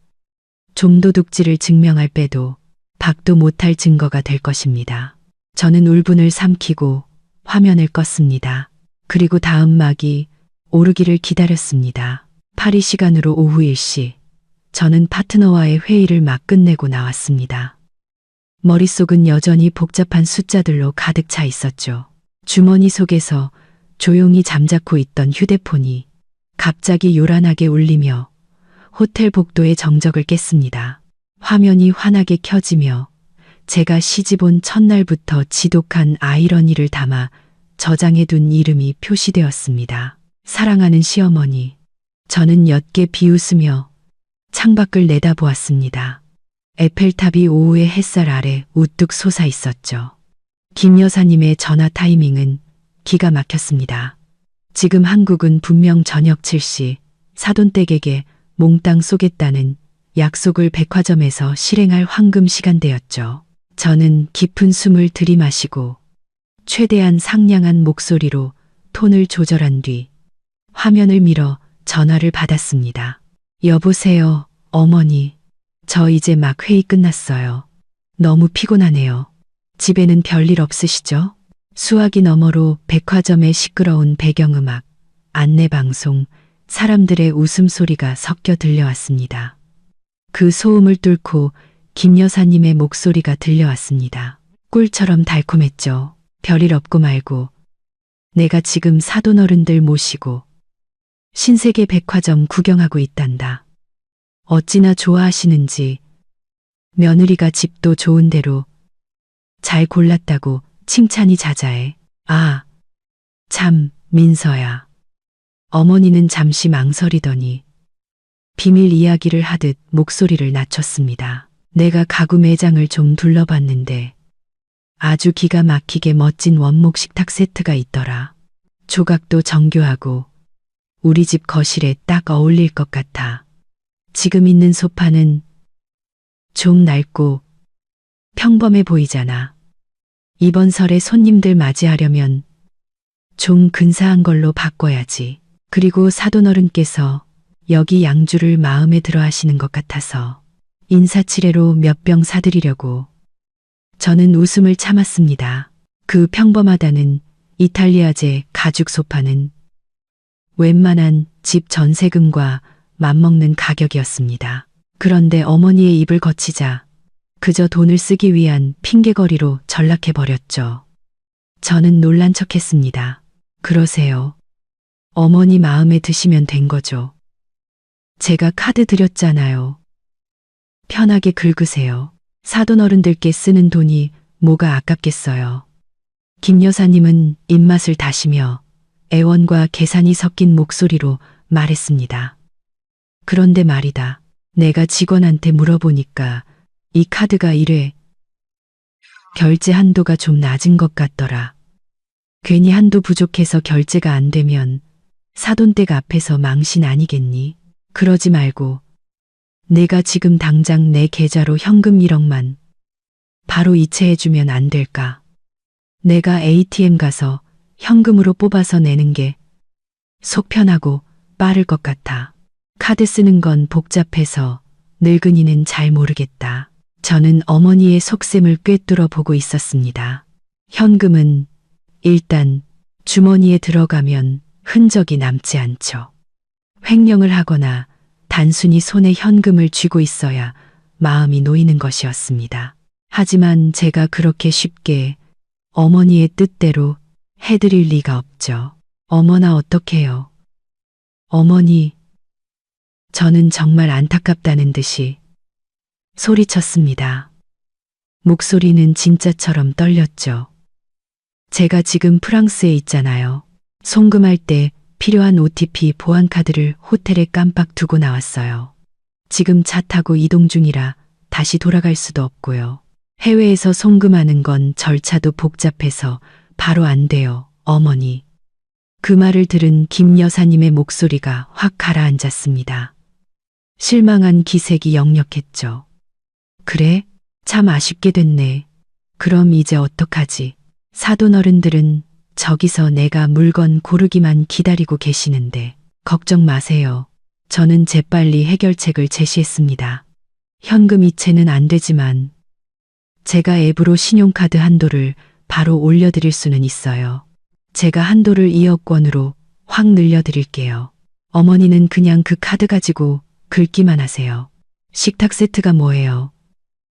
좀도둑질을 증명할 빼도 박도 못할 증거가 될 것입니다. 저는 울분을 삼키고 화면을 껐습니다. 그리고 다음 막이 오르기를 기다렸습니다. 파리 시간으로 오후 1시, 저는 파트너와의 회의를 막 끝내고 나왔습니다. 머릿속은 여전히 복잡한 숫자들로 가득 차 있었죠. 주머니 속에서 조용히 잠자코 있던 휴대폰이 갑자기 요란하게 울리며 호텔 복도의 정적을 깼습니다. 화면이 환하게 켜지며 제가 시집 온 첫날부터 지독한 아이러니를 담아 저장해둔 이름이 표시되었습니다. 사랑하는 시어머니. 저는 옅게 비웃으며 창밖을 내다보았습니다. 에펠탑이 오후의 햇살 아래 우뚝 솟아 있었죠. 김 여사님의 전화 타이밍은 기가 막혔습니다. 지금 한국은 분명 저녁 7시 사돈댁에게 몽땅 쏘겠다는 약속을 백화점에서 실행할 황금 시간대였죠. 저는 깊은 숨을 들이마시고 최대한 상냥한 목소리로 톤을 조절한 뒤 화면을 밀어 전화를 받았습니다. 여보세요, 어머니, 저 이제 막 회의 끝났어요. 너무 피곤하네요. 집에는 별일 없으시죠? 수화기 너머로 백화점의 시끄러운 배경음악, 안내방송, 사람들의 웃음소리가 섞여 들려왔습니다. 그 소음을 뚫고 김 여사님의 목소리가 들려왔습니다. 꿀처럼 달콤했죠. 별일 없고 말고 내가 지금 사돈 어른들 모시고 신세계 백화점 구경하고 있단다. 어찌나 좋아하시는지 며느리가 집도 좋은 데로 잘 골랐다고 칭찬이 자자해. 아, 참, 민서야. 어머니는 잠시 망설이더니 비밀 이야기를 하듯 목소리를 낮췄습니다. 내가 가구 매장을 좀 둘러봤는데 아주 기가 막히게 멋진 원목 식탁 세트가 있더라. 조각도 정교하고 우리 집 거실에 딱 어울릴 것 같아. 지금 있는 소파는 좀 낡고 평범해 보이잖아. 이번 설에 손님들 맞이하려면 좀 근사한 걸로 바꿔야지. 그리고 사돈어른께서 여기 양주를 마음에 들어 하시는 것 같아서 인사치레로 몇 병 사드리려고. 저는 웃음을 참았습니다. 그 평범하다는 이탈리아제 가죽 소파는 웬만한 집 전세금과 맞먹는 가격이었습니다. 그런데 어머니의 입을 거치자 그저 돈을 쓰기 위한 핑계거리로 전락해버렸죠. 저는 놀란 척했습니다. 그러세요. 어머니 마음에 드시면 된 거죠. 제가 카드 드렸잖아요. 편하게 긁으세요. 사돈 어른들께 쓰는 돈이 뭐가 아깝겠어요. 김 여사님은 입맛을 다시며 애원과 계산이 섞인 목소리로 말했습니다. 그런데 말이다. 내가 직원한테 물어보니까 이 카드가 1회 결제 한도가 좀 낮은 것 같더라. 괜히 한도 부족해서 결제가 안 되면 사돈댁 앞에서 망신 아니겠니? 그러지 말고 내가 지금 당장 내 계좌로 현금 1억만 바로 이체해주면 안 될까? 내가 ATM 가서 현금으로 뽑아서 내는 게 속 편하고 빠를 것 같아. 카드 쓰는 건 복잡해서 늙은이는 잘 모르겠다. 저는 어머니의 속셈을 꿰뚫어 보고 있었습니다. 현금은 일단 주머니에 들어가면 흔적이 남지 않죠. 횡령을 하거나 단순히 손에 현금을 쥐고 있어야 마음이 놓이는 것이었습니다. 하지만 제가 그렇게 쉽게 어머니의 뜻대로 해드릴 리가 없죠. 어머나 어떡해요. 어머니, 저는 정말 안타깝다는 듯이 소리쳤습니다. 목소리는 진짜처럼 떨렸죠. 제가 지금 프랑스에 있잖아요. 송금할 때 필요한 OTP 보안카드를 호텔에 깜빡 두고 나왔어요. 지금 차 타고 이동 중이라 다시 돌아갈 수도 없고요. 해외에서 송금하는 건 절차도 복잡해서 바로 안 돼요, 어머니. 그 말을 들은 김 여사님의 목소리가 확 가라앉았습니다. 실망한 기색이 역력했죠. 그래? 참 아쉽게 됐네. 그럼 이제 어떡하지? 사돈 어른들은 저기서 내가 물건 고르기만 기다리고 계시는데 걱정 마세요. 저는 재빨리 해결책을 제시했습니다. 현금 이체는 안 되지만 제가 앱으로 신용카드 한도를 바로 올려드릴 수는 있어요. 제가 한도를 2억 원으로 확 늘려드릴게요. 어머니는 그냥 그 카드 가지고 긁기만 하세요. 식탁 세트가 뭐예요?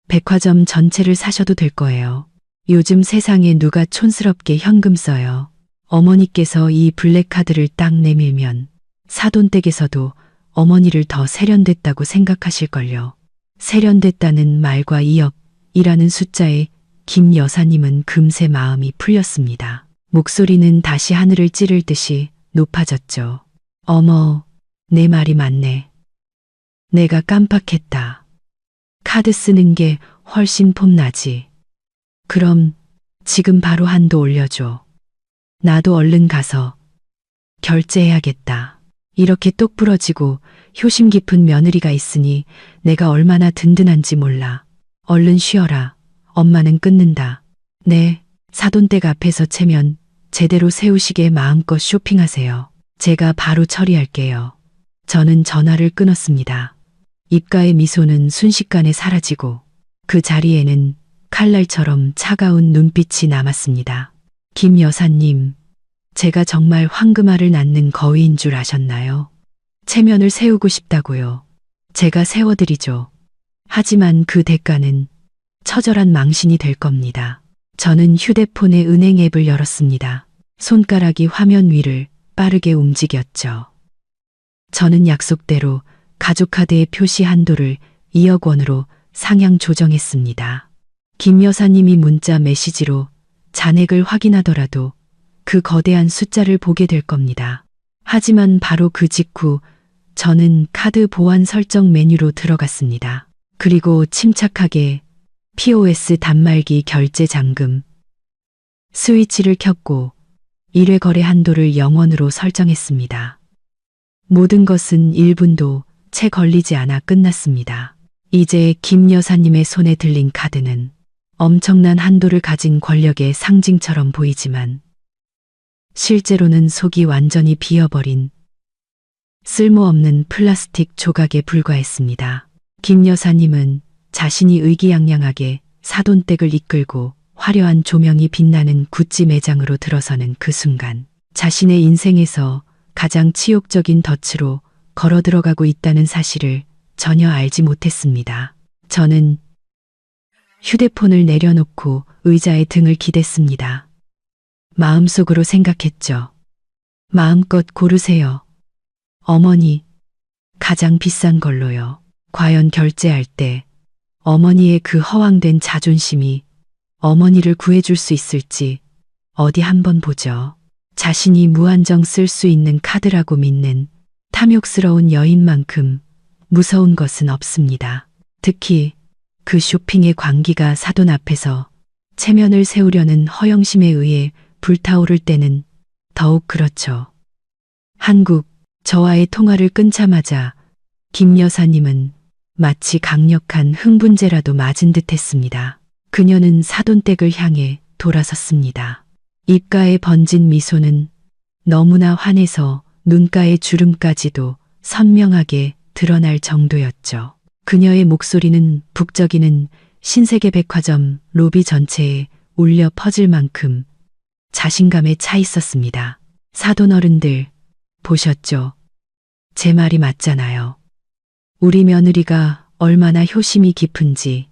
백화점 전체를 사셔도 될 거예요. 요즘 세상에 누가 촌스럽게 현금 써요. 어머니께서 이 블랙카드를 딱 내밀면 사돈댁에서도 어머니를 더 세련됐다고 생각하실걸요. 세련됐다는 말과 2억이라는 숫자에 김 여사님은 금세 마음이 풀렸습니다. 목소리는 다시 하늘을 찌를 듯이 높아졌죠. 어머, 내 말이 맞네. 내가 깜빡했다. 카드 쓰는 게 훨씬 폼나지. 그럼 지금 바로 한도 올려줘. 나도 얼른 가서 결제해야겠다. 이렇게 똑 부러지고 효심 깊은 며느리가 있으니 내가 얼마나 든든한지 몰라. 얼른 쉬어라. 엄마는 끊는다. 네, 사돈댁 앞에서 채면 제대로 세우시게 마음껏 쇼핑하세요. 제가 바로 처리할게요. 저는 전화를 끊었습니다. 입가의 미소는 순식간에 사라지고 그 자리에는 칼날처럼 차가운 눈빛이 남았습니다. 김 여사님, 제가 정말 황금알을 낳는 거위인 줄 아셨나요? 체면을 세우고 싶다고요. 제가 세워드리죠. 하지만 그 대가는 처절한 망신이 될 겁니다. 저는 휴대폰의 은행 앱을 열었습니다. 손가락이 화면 위를 빠르게 움직였죠. 저는 약속대로 가족카드의 표시 한도를 2억 원으로 상향 조정했습니다. 김 여사님이 문자 메시지로 잔액을 확인하더라도 그 거대한 숫자를 보게 될 겁니다. 하지만 바로 그 직후 저는 카드 보안 설정 메뉴로 들어갔습니다. 그리고 침착하게 POS 단말기 결제 잠금 스위치를 켰고 1회 거래 한도를 0원으로 설정했습니다. 모든 것은 1분도 채 걸리지 않아 끝났습니다. 이제 김 여사님의 손에 들린 카드는 엄청난 한도를 가진 권력의 상징처럼 보이지만 실제로는 속이 완전히 비어버린 쓸모없는 플라스틱 조각에 불과했습니다. 김 여사님은 자신이 의기양양하게 사돈댁을 이끌고 화려한 조명이 빛나는 구찌 매장으로 들어서는 그 순간 자신의 인생에서 가장 치욕적인 덫으로 걸어 들어가고 있다는 사실을 전혀 알지 못했습니다. 저는 휴대폰을 내려놓고 의자에 등을 기댔습니다. 마음속으로 생각했죠. 마음껏 고르세요. 어머니, 가장 비싼 걸로요. 과연 결제할 때 어머니의 그 허황된 자존심이 어머니를 구해줄 수 있을지 어디 한번 보죠. 자신이 무한정 쓸 수 있는 카드라고 믿는 탐욕스러운 여인만큼 무서운 것은 없습니다. 특히 그 쇼핑의 광기가 사돈 앞에서 체면을 세우려는 허영심에 의해 불타오를 때는 더욱 그렇죠. 한국, 저와의 통화를 끊자마자 김 여사님은 마치 강력한 흥분제라도 맞은 듯 했습니다. 그녀는 사돈댁을 향해 돌아섰습니다. 입가에 번진 미소는 너무나 환해서 눈가의 주름까지도 선명하게 드러날 정도였죠. 그녀의 목소리는 북적이는 신세계 백화점 로비 전체에 울려 퍼질 만큼 자신감에 차 있었습니다. 사돈 어른들, 보셨죠? 제 말이 맞잖아요. 우리 며느리가 얼마나 효심이 깊은지.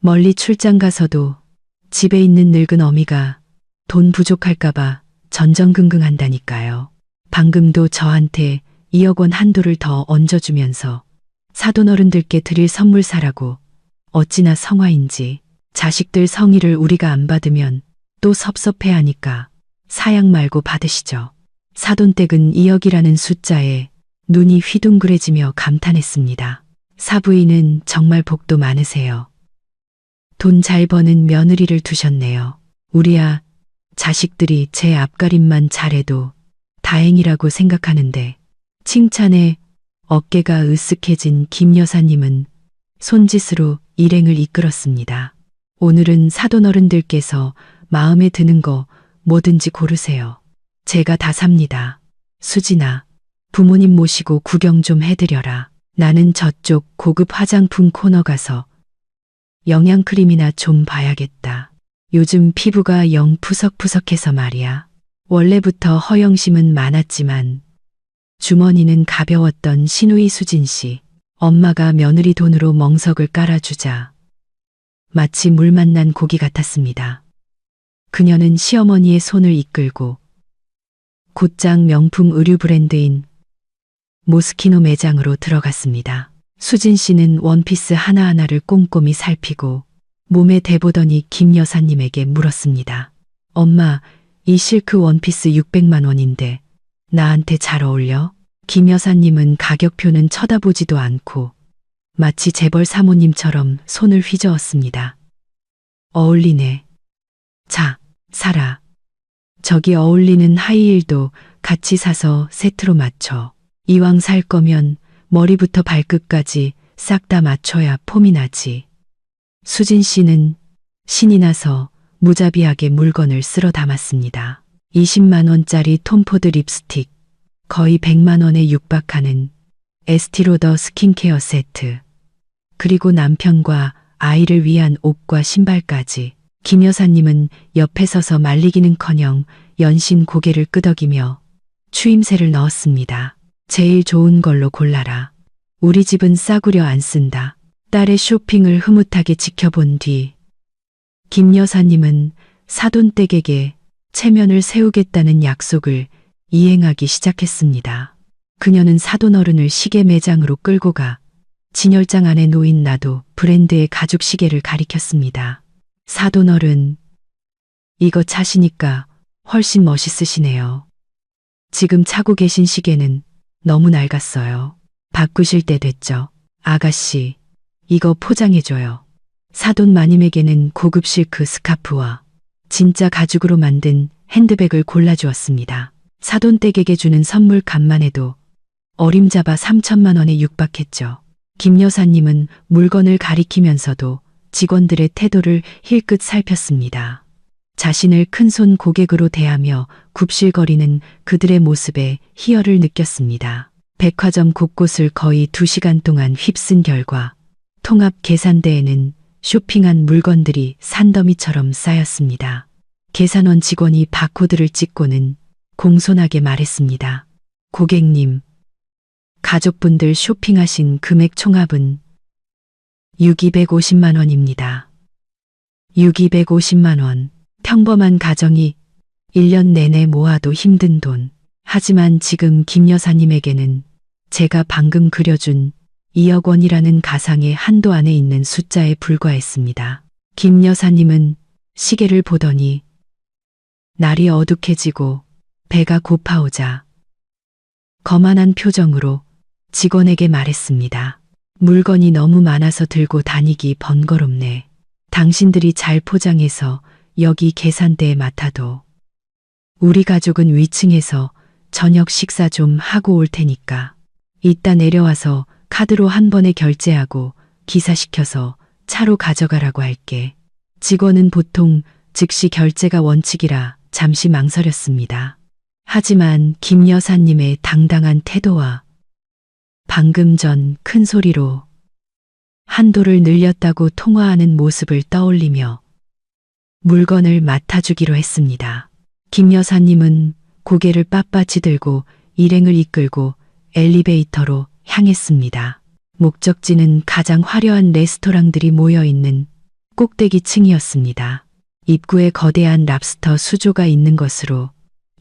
멀리 출장 가서도 집에 있는 늙은 어미가 돈 부족할까봐 전전긍긍한다니까요. 방금도 저한테 2억 원 한도를 더 얹어주면서 사돈 어른들께 드릴 선물 사라고 어찌나 성화인지. 자식들 성의를 우리가 안 받으면 또 섭섭해하니까 사양 말고 받으시죠. 사돈댁은 2억이라는 숫자에 눈이 휘둥그레지며 감탄했습니다. 사부인은 정말 복도 많으세요. 돈 잘 버는 며느리를 두셨네요. 우리야 자식들이 제 앞가림만 잘해도 다행이라고 생각하는데. 칭찬에 어깨가 으쓱해진 김 여사님은 손짓으로 일행을 이끌었습니다. 오늘은 사돈 어른들께서 마음에 드는 거 뭐든지 고르세요. 제가 다 삽니다. 수진아, 부모님 모시고 구경 좀 해드려라. 나는 저쪽 고급 화장품 코너 가서 영양크림이나 좀 봐야겠다. 요즘 피부가 영 푸석푸석해서 말이야. 원래부터 허영심은 많았지만 주머니는 가벼웠던 시누이 수진 씨. 엄마가 며느리 돈으로 멍석을 깔아주자 마치 물 만난 고기 같았습니다. 그녀는 시어머니의 손을 이끌고 곧장 명품 의류 브랜드인 모스키노 매장으로 들어갔습니다. 수진 씨는 원피스 하나하나를 꼼꼼히 살피고 몸에 대보더니 김 여사님에게 물었습니다. 엄마, 이 실크 원피스 600만 원인데 나한테 잘 어울려? 김 여사님은 가격표는 쳐다보지도 않고 마치 재벌 사모님처럼 손을 휘저었습니다. 어울리네. 자, 사라. 저기 어울리는 하이힐도 같이 사서 세트로 맞춰. 이왕 살 거면 머리부터 발끝까지 싹 다 맞춰야 폼이 나지. 수진 씨는 신이 나서 무자비하게 물건을 쓸어 담았습니다. 20만 원짜리 톰포드 립스틱, 거의 100만 원에 육박하는 에스티로더 스킨케어 세트, 그리고 남편과 아이를 위한 옷과 신발까지. 김 여사님은 옆에 서서 말리기는커녕 연신 고개를 끄덕이며 추임새를 넣었습니다. 제일 좋은 걸로 골라라. 우리 집은 싸구려 안 쓴다. 딸의 쇼핑을 흐뭇하게 지켜본 뒤 김 여사님은 사돈댁에게 체면을 세우겠다는 약속을 이행하기 시작했습니다. 그녀는 사돈어른을 시계 매장으로 끌고 가 진열장 안에 놓인 나도 브랜드의 가죽 시계를 가리켰습니다. 사돈어른, 이거 차시니까 훨씬 멋있으시네요. 지금 차고 계신 시계는 너무 낡았어요. 바꾸실 때 됐죠. 아가씨, 이거 포장해줘요. 사돈 마님에게는 고급 실크 스카프와 진짜 가죽으로 만든 핸드백을 골라주었습니다. 사돈댁에게 주는 선물 값만 해도 어림잡아 3천만 원에 육박했죠. 김 여사님은 물건을 가리키면서도 직원들의 태도를 힐끗 살폈습니다. 자신을 큰손 고객으로 대하며 굽실거리는 그들의 모습에 희열을 느꼈습니다. 백화점 곳곳을 거의 2시간 동안 휩쓴 결과 통합 계산대에는 쇼핑한 물건들이 산더미처럼 쌓였습니다. 계산원 직원이 바코드를 찍고는 공손하게 말했습니다. 고객님, 가족분들 쇼핑하신 금액 총합은 6,250만 원입니다. 6,250만 원. 평범한 가정이 1년 내내 모아도 힘든 돈. 하지만 지금 김 여사님에게는 제가 방금 그려준 2억 원이라는 가상의 한도 안에 있는 숫자에 불과했습니다. 김 여사님은 시계를 보더니 날이 어둑해지고 배가 고파오자 거만한 표정으로 직원에게 말했습니다. 물건이 너무 많아서 들고 다니기 번거롭네. 당신들이 잘 포장해서 여기 계산대에 맡아도 우리 가족은 위층에서 저녁 식사 좀 하고 올 테니까 이따 내려와서 카드로 한 번에 결제하고 기사시켜서 차로 가져가라고 할게. 직원은 보통 즉시 결제가 원칙이라 잠시 망설였습니다. 하지만 김 여사님의 당당한 태도와 방금 전 큰 소리로 한도를 늘렸다고 통화하는 모습을 떠올리며 물건을 맡아주기로 했습니다. 김 여사님은 고개를 빳빳이 들고 일행을 이끌고 엘리베이터로 향했습니다. 목적지는 가장 화려한 레스토랑들이 모여있는 꼭대기층이었습니다. 입구에 거대한 랍스터 수조가 있는 것으로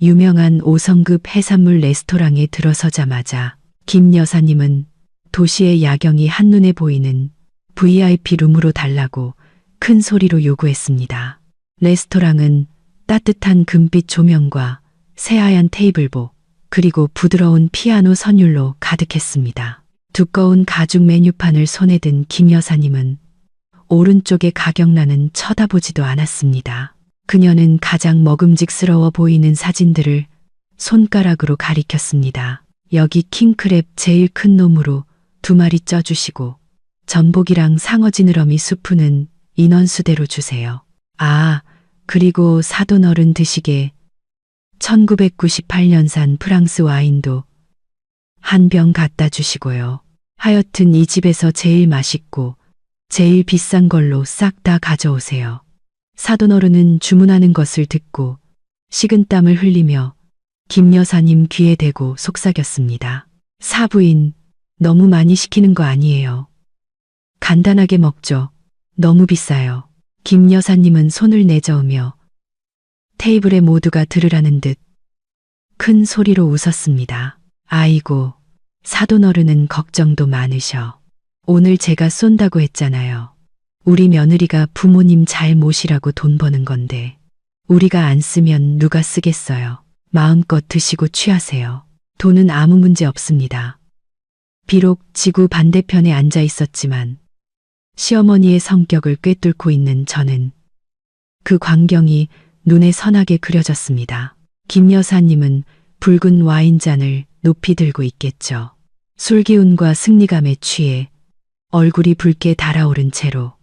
유명한 5성급 해산물 레스토랑에 들어서자마자 김 여사님은 도시의 야경이 한눈에 보이는 VIP 룸으로 달라고 큰 소리로 요구했습니다. 레스토랑은 따뜻한 금빛 조명과 새하얀 테이블복, 그리고 부드러운 피아노 선율로 가득했습니다. 두꺼운 가죽 메뉴판을 손에 든 김 여사님은 오른쪽의 가격란은 쳐다보지도 않았습니다. 그녀는 가장 먹음직스러워 보이는 사진들을 손가락으로 가리켰습니다. 여기 킹크랩 제일 큰 놈으로 2마리 쪄주시고 전복이랑 상어 지느러미 수프는 인원수대로 주세요. 아, 그리고 사돈어른 드시게 1998년산 프랑스 와인도 한 병 갖다 주시고요. 하여튼 이 집에서 제일 맛있고 제일 비싼 걸로 싹 다 가져오세요. 사돈어른은 주문하는 것을 듣고 식은땀을 흘리며 김 여사님 귀에 대고 속삭였습니다. 사부인, 너무 많이 시키는 거 아니에요. 간단하게 먹죠. 너무 비싸요. 김 여사님은 손을 내저으며 테이블에 모두가 들으라는 듯 큰 소리로 웃었습니다. 아이고, 사돈어른은 걱정도 많으셔. 오늘 제가 쏜다고 했잖아요. 우리 며느리가 부모님 잘 모시라고 돈 버는 건데 우리가 안 쓰면 누가 쓰겠어요. 마음껏 드시고 취하세요. 돈은 아무 문제 없습니다. 비록 지구 반대편에 앉아 있었지만 시어머니의 성격을 꿰뚫고 있는 저는 그 광경이 눈에 선하게 그려졌습니다. 김 여사님은 붉은 와인잔을 높이 들고 있겠죠. 술기운과 승리감에 취해 얼굴이 붉게 달아오른 채로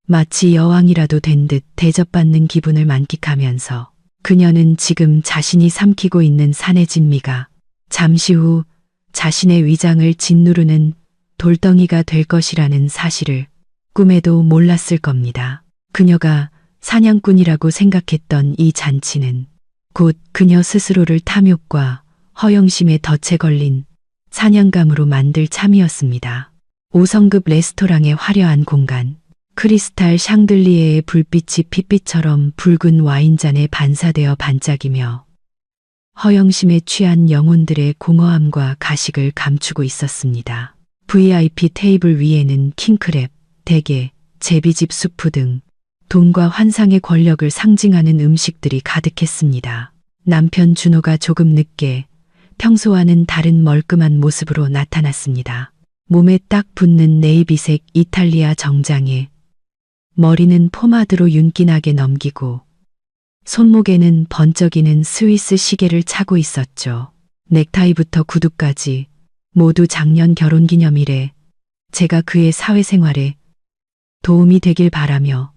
마치 여왕이라도 된 듯 대접받는 기분을 만끽하면서 그녀는 지금 자신이 삼키고 있는 산의 진미가 잠시 후 자신의 위장을 짓누르는 돌덩이가 될 것이라는 사실을 꿈에도 몰랐을 겁니다. 그녀가 사냥꾼이라고 생각했던 이 잔치는 곧 그녀 스스로를 탐욕과 허영심에 덫에 걸린 사냥감으로 만들 참이었습니다. 5성급 레스토랑의 화려한 공간, 크리스탈 샹들리에의 불빛이 핏빛처럼 붉은 와인잔에 반사되어 반짝이며 허영심에 취한 영혼들의 공허함과 가식을 감추고 있었습니다. VIP 테이블 위에는 킹크랩, 대게, 제비집 수프 등 돈과 환상의 권력을 상징하는 음식들이 가득했습니다. 남편 준호가 조금 늦게 평소와는 다른 멀끔한 모습으로 나타났습니다. 몸에 딱 붙는 네이비색 이탈리아 정장에 머리는 포마드로 윤기나게 넘기고 손목에는 번쩍이는 스위스 시계를 차고 있었죠. 넥타이부터 구두까지 모두 작년 결혼기념일에 제가 그의 사회생활에 도움이 되길 바라며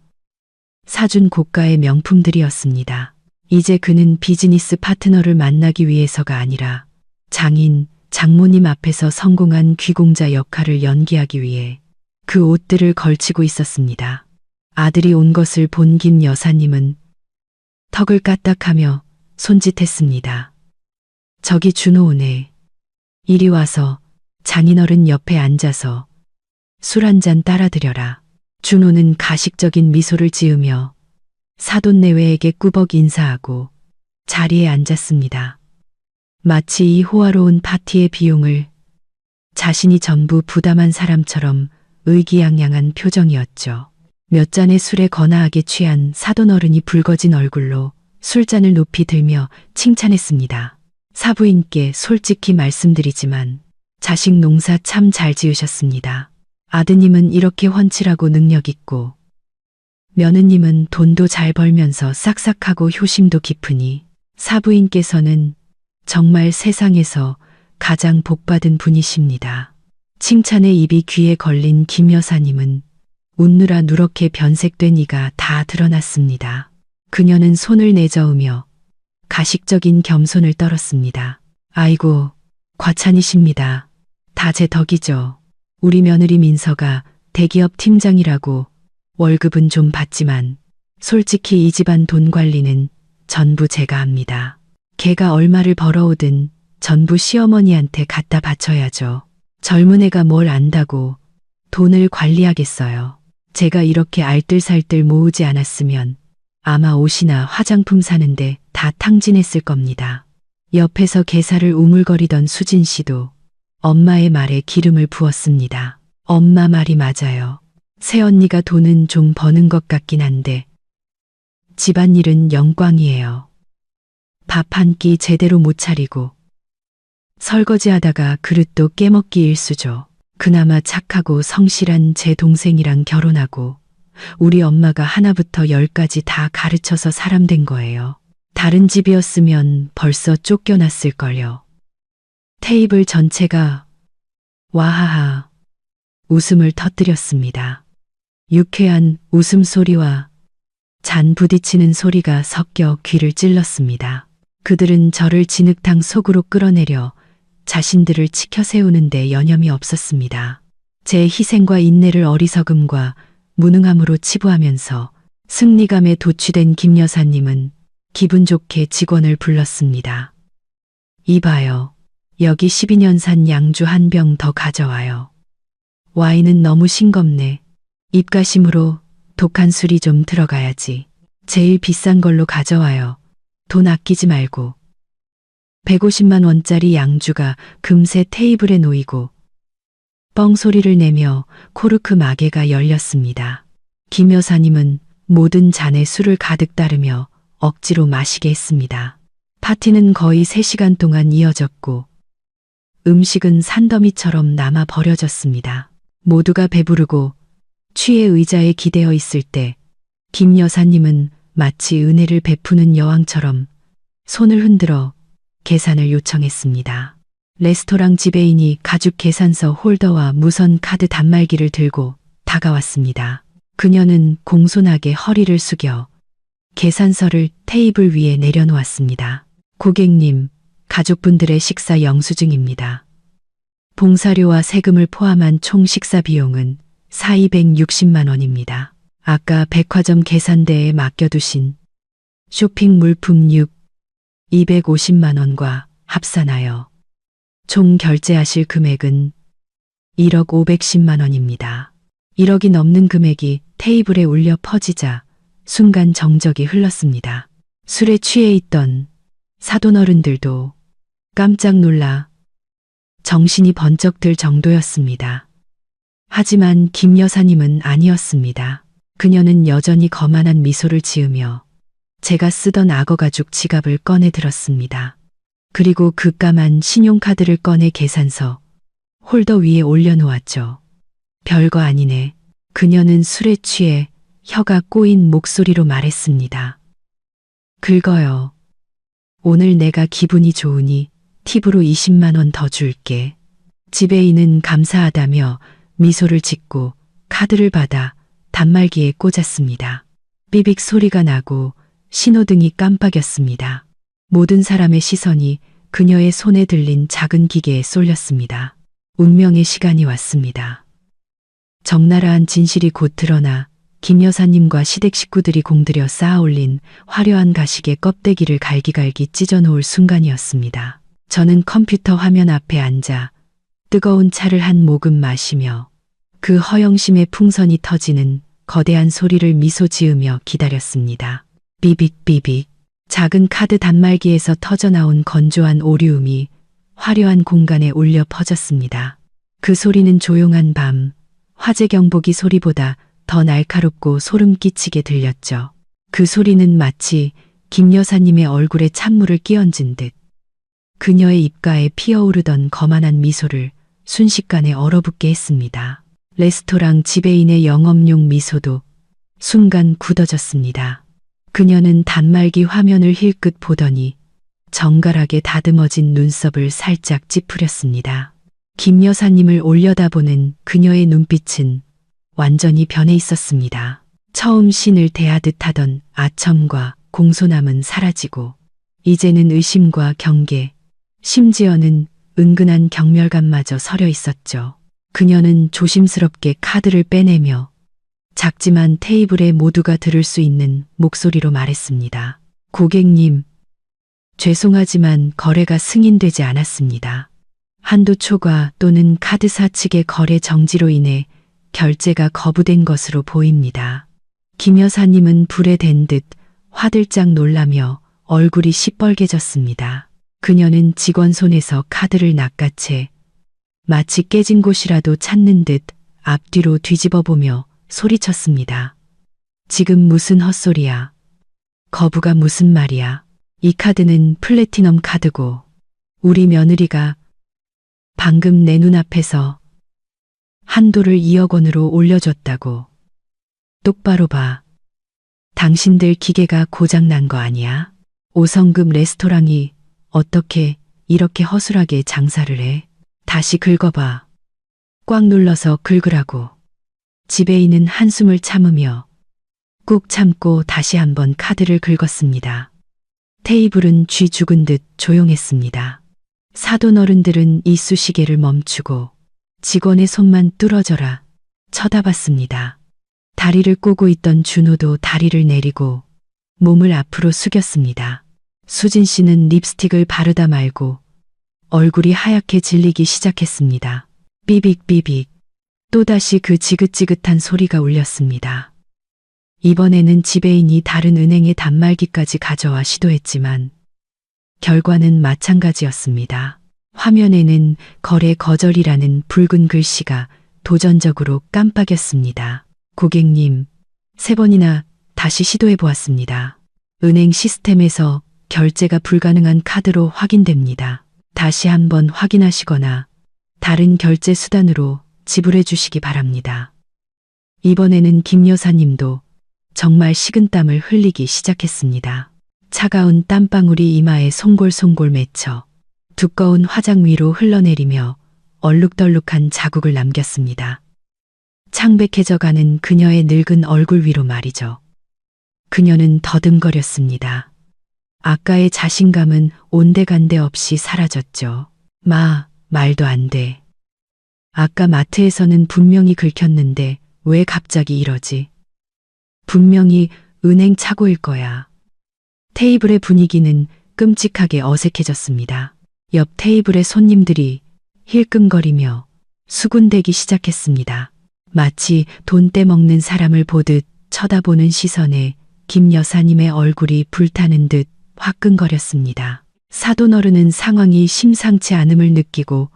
사준 고가의 명품들이었습니다. 이제 그는 비즈니스 파트너를 만나기 위해서가 아니라 장인, 장모님 앞에서 성공한 귀공자 역할을 연기하기 위해 그 옷들을 걸치고 있었습니다. 아들이 온 것을 본 김 여사님은 턱을 까딱하며 손짓했습니다. 저기 준호 오네. 이리 와서 장인어른 옆에 앉아서 술 한 잔 따라드려라. 준호는 가식적인 미소를 지으며 사돈내외에게 꾸벅 인사하고 자리에 앉았습니다. 마치 이 호화로운 파티의 비용을 자신이 전부 부담한 사람처럼 의기양양한 표정이었죠. 몇 잔의 술에 거나하게 취한 사돈어른이 붉어진 얼굴로 술잔을 높이 들며 칭찬했습니다. 사부인께 솔직히 말씀드리지만 자식 농사 참 잘 지으셨습니다. 아드님은 이렇게 훤칠하고 능력 있고 며느님은 돈도 잘 벌면서 싹싹하고 효심도 깊으니 사부인께서는 정말 세상에서 가장 복받은 분이십니다. 칭찬에 입이 귀에 걸린 김 여사님은 웃느라 누렇게 변색된 이가 다 드러났습니다. 그녀는 손을 내저으며 가식적인 겸손을 떨었습니다. 아이고, 과찬이십니다. 다 제 덕이죠. 우리 며느리 민서가 대기업 팀장이라고 월급은 좀 받지만 솔직히 이 집안 돈 관리는 전부 제가 합니다. 걔가 얼마를 벌어오든 전부 시어머니한테 갖다 바쳐야죠. 젊은 애가 뭘 안다고 돈을 관리하겠어요. 제가 이렇게 알뜰살뜰 모으지 않았으면 아마 옷이나 화장품 사는데 다 탕진했을 겁니다. 옆에서 개사를 우물거리던 수진 씨도 엄마의 말에 기름을 부었습니다. 엄마 말이 맞아요. 새언니가 돈은 좀 버는 것 같긴 한데 집안일은 영광이에요. 밥 한 끼 제대로 못 차리고 설거지하다가 그릇도 깨먹기 일수죠. 그나마 착하고 성실한 제 동생이랑 결혼하고 우리 엄마가 하나부터 열까지 다 가르쳐서 사람 된 거예요. 다른 집이었으면 벌써 쫓겨났을걸요. 테이블 전체가 와하하 웃음을 터뜨렸습니다. 유쾌한 웃음소리와 잔 부딪히는 소리가 섞여 귀를 찔렀습니다. 그들은 저를 진흙탕 속으로 끌어내려 자신들을 치켜 세우는데 여념이 없었습니다. 제 희생과 인내를 어리석음과 무능함으로 치부하면서 승리감에 도취된 김 여사님은 기분 좋게 직원을 불렀습니다. 이봐요. 여기 12년산 양주 한 병 더 가져와요. 와인은 너무 싱겁네. 입가심으로 독한 술이 좀 들어가야지. 제일 비싼 걸로 가져와요. 돈 아끼지 말고. 150만 원짜리 양주가 금세 테이블에 놓이고 뻥 소리를 내며 코르크 마개가 열렸습니다. 김 여사님은 모든 잔에 술을 가득 따르며 억지로 마시게 했습니다. 파티는 거의 3시간 동안 이어졌고 음식은 산더미처럼 남아 버려졌습니다. 모두가 배부르고 취해 의자에 기대어 있을 때 김 여사님은 마치 은혜를 베푸는 여왕처럼 손을 흔들어 계산을 요청했습니다. 레스토랑 지배인이 가죽 계산서 홀더와 무선 카드 단말기를 들고 다가왔습니다. 그녀는 공손하게 허리를 숙여 계산서를 테이블 위에 내려놓았습니다. 고객님, 가족분들의 식사 영수증입니다. 봉사료와 세금을 포함한 총 식사 비용은 4,260만 원입니다. 아까 백화점 계산대에 맡겨두신 쇼핑 물품 250만 원과 합산하여 총 결제하실 금액은 1억 510만 원입니다. 1억이 넘는 금액이 테이블에 울려 퍼지자 순간 정적이 흘렀습니다. 술에 취해 있던 사돈어른들도 깜짝 놀라 정신이 번쩍 들 정도였습니다. 하지만 김 여사님은 아니었습니다. 그녀는 여전히 거만한 미소를 지으며 제가 쓰던 악어가죽 지갑을 꺼내 들었습니다. 그리고 그 까만 신용카드를 꺼내 계산서 홀더 위에 올려놓았죠. 별거 아니네. 그녀는 술에 취해 혀가 꼬인 목소리로 말했습니다. 긁어요. 오늘 내가 기분이 좋으니 팁으로 20만 원 더 줄게. 지배인은 감사하다며 미소를 짓고 카드를 받아 단말기에 꽂았습니다. 삐빅 소리가 나고 신호등이 깜빡였습니다. 모든 사람의 시선이 그녀의 손에 들린 작은 기계에 쏠렸습니다. 운명의 시간이 왔습니다. 적나라한 진실이 곧 드러나 김 여사님과 시댁 식구들이 공들여 쌓아올린 화려한 가식의 껍데기를 갈기갈기 찢어놓을 순간이었습니다. 저는 컴퓨터 화면 앞에 앉아 뜨거운 차를 한 모금 마시며 그 허영심의 풍선이 터지는 거대한 소리를 미소 지으며 기다렸습니다. 삐빅삐빅. 작은 카드 단말기에서 터져나온 건조한 오류음이 화려한 공간에 울려 퍼졌습니다. 그 소리는 조용한 밤, 화재 경보기 소리보다 더 날카롭고 소름 끼치게 들렸죠. 그 소리는 마치 김 여사님의 얼굴에 찬물을 끼얹은 듯 그녀의 입가에 피어오르던 거만한 미소를 순식간에 얼어붙게 했습니다. 레스토랑 지배인의 영업용 미소도 순간 굳어졌습니다. 그녀는 단말기 화면을 힐끗 보더니 정갈하게 다듬어진 눈썹을 살짝 찌푸렸습니다. 김 여사님을 올려다보는 그녀의 눈빛은 완전히 변해 있었습니다. 처음 신을 대하듯 하던 아첨과 공손함은 사라지고 이제는 의심과 경계, 심지어는 은근한 경멸감마저 서려 있었죠. 그녀는 조심스럽게 카드를 빼내며 작지만 테이블에 모두가 들을 수 있는 목소리로 말했습니다. 고객님, 죄송하지만 거래가 승인되지 않았습니다. 한도 초과 또는 카드사 측의 거래 정지로 인해 결제가 거부된 것으로 보입니다. 김 여사님은 불에 댄 듯 화들짝 놀라며 얼굴이 시뻘개졌습니다. 그녀는 직원 손에서 카드를 낚아채 마치 깨진 곳이라도 찾는 듯 앞뒤로 뒤집어 보며 소리쳤습니다. 지금 무슨 헛소리야. 거부가 무슨 말이야. 이 카드는 플래티넘 카드고 우리 며느리가 방금 내 눈앞에서 한도를 2억 원으로 올려줬다고. 똑바로 봐. 당신들 기계가 고장난 거 아니야? 5성급 레스토랑이 어떻게 이렇게 허술하게 장사를 해? 다시 긁어봐. 꽉 눌러서 긁으라고. 지배인은 한숨을 참으며 꾹 참고 다시 한번 카드를 긁었습니다. 테이블은 쥐 죽은 듯 조용했습니다. 사돈어른들은 이쑤시개를 멈추고 직원의 손만 뚫어져라 쳐다봤습니다. 다리를 꼬고 있던 준호도 다리를 내리고 몸을 앞으로 숙였습니다. 수진 씨는 립스틱을 바르다 말고 얼굴이 하얗게 질리기 시작했습니다. 삐빅삐빅. 또다시 그 지긋지긋한 소리가 울렸습니다. 이번에는 지배인이 다른 은행의 단말기까지 가져와 시도했지만 결과는 마찬가지였습니다. 화면에는 거래 거절이라는 붉은 글씨가 도전적으로 깜빡였습니다. 고객님, 3번이나 다시 시도해 보았습니다. 은행 시스템에서 결제가 불가능한 카드로 확인됩니다. 다시 한번 확인하시거나 다른 결제 수단으로 지불해 주시기 바랍니다. 이번에는 김 여사님도 정말 식은땀을 흘리기 시작했습니다. 차가운 땀방울이 이마에 송골송골 맺혀 두꺼운 화장 위로 흘러내리며 얼룩덜룩한 자국을 남겼습니다. 창백해져가는 그녀의 늙은 얼굴 위로 말이죠. 그녀는 더듬거렸습니다. 아까의 자신감은 온데간데 없이 사라졌죠. 말도 안 돼. 아까 마트에서는 분명히 긁혔는데 왜 갑자기 이러지? 분명히 은행 착오일 거야. 테이블의 분위기는 끔찍하게 어색해졌습니다. 옆 테이블의 손님들이 힐끔거리며 수군대기 시작했습니다. 마치 돈 떼먹는 사람을 보듯 쳐다보는 시선에 김 여사님의 얼굴이 불타는 듯 화끈거렸습니다. 사돈어른은 상황이 심상치 않음을 느끼고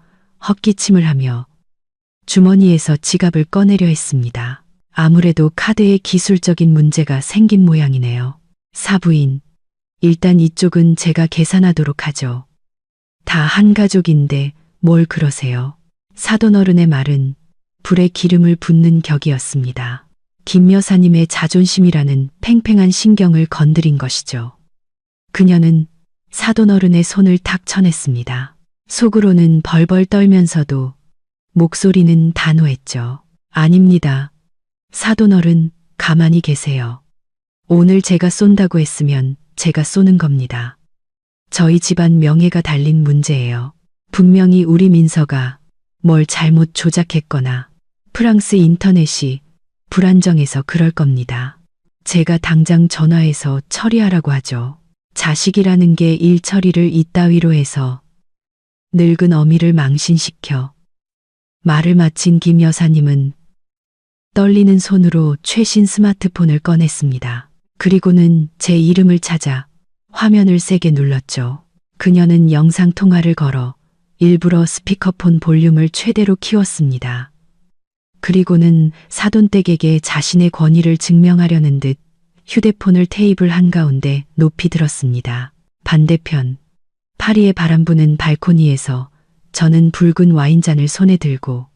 헛기침을 하며 주머니에서 지갑을 꺼내려 했습니다. 아무래도 카드에 기술적인 문제가 생긴 모양이네요. 사부인, 일단 이쪽은 제가 계산하도록 하죠. 다 한 가족인데 뭘 그러세요? 사돈어른의 말은 불에 기름을 붓는 격이었습니다. 김 여사님의 자존심이라는 팽팽한 신경을 건드린 것이죠. 그녀는 사돈어른의 손을 탁 쳐냈습니다. 속으로는 벌벌 떨면서도 목소리는 단호했죠. 아닙니다. 사돈어른, 가만히 계세요. 오늘 제가 쏜다고 했으면 제가 쏘는 겁니다. 저희 집안 명예가 달린 문제예요. 분명히 우리 민서가 뭘 잘못 조작했거나 프랑스 인터넷이 불안정해서 그럴 겁니다. 제가 당장 전화해서 처리하라고 하죠. 자식이라는 게 일 처리를 이따위로 해서 늙은 어미를 망신시켜. 말을 마친 김 여사님은 떨리는 손으로 최신 스마트폰을 꺼냈습니다. 그리고는 제 이름을 찾아 화면을 세게 눌렀죠. 그녀는 영상통화를 걸어 일부러 스피커폰 볼륨을 최대로 키웠습니다. 그리고는 사돈댁에게 자신의 권위를 증명하려는 듯 휴대폰을 테이블 한가운데 높이 들었습니다. 반대편 파리의 바람 부는 발코니에서 저는 붉은 와인잔을 손에 들고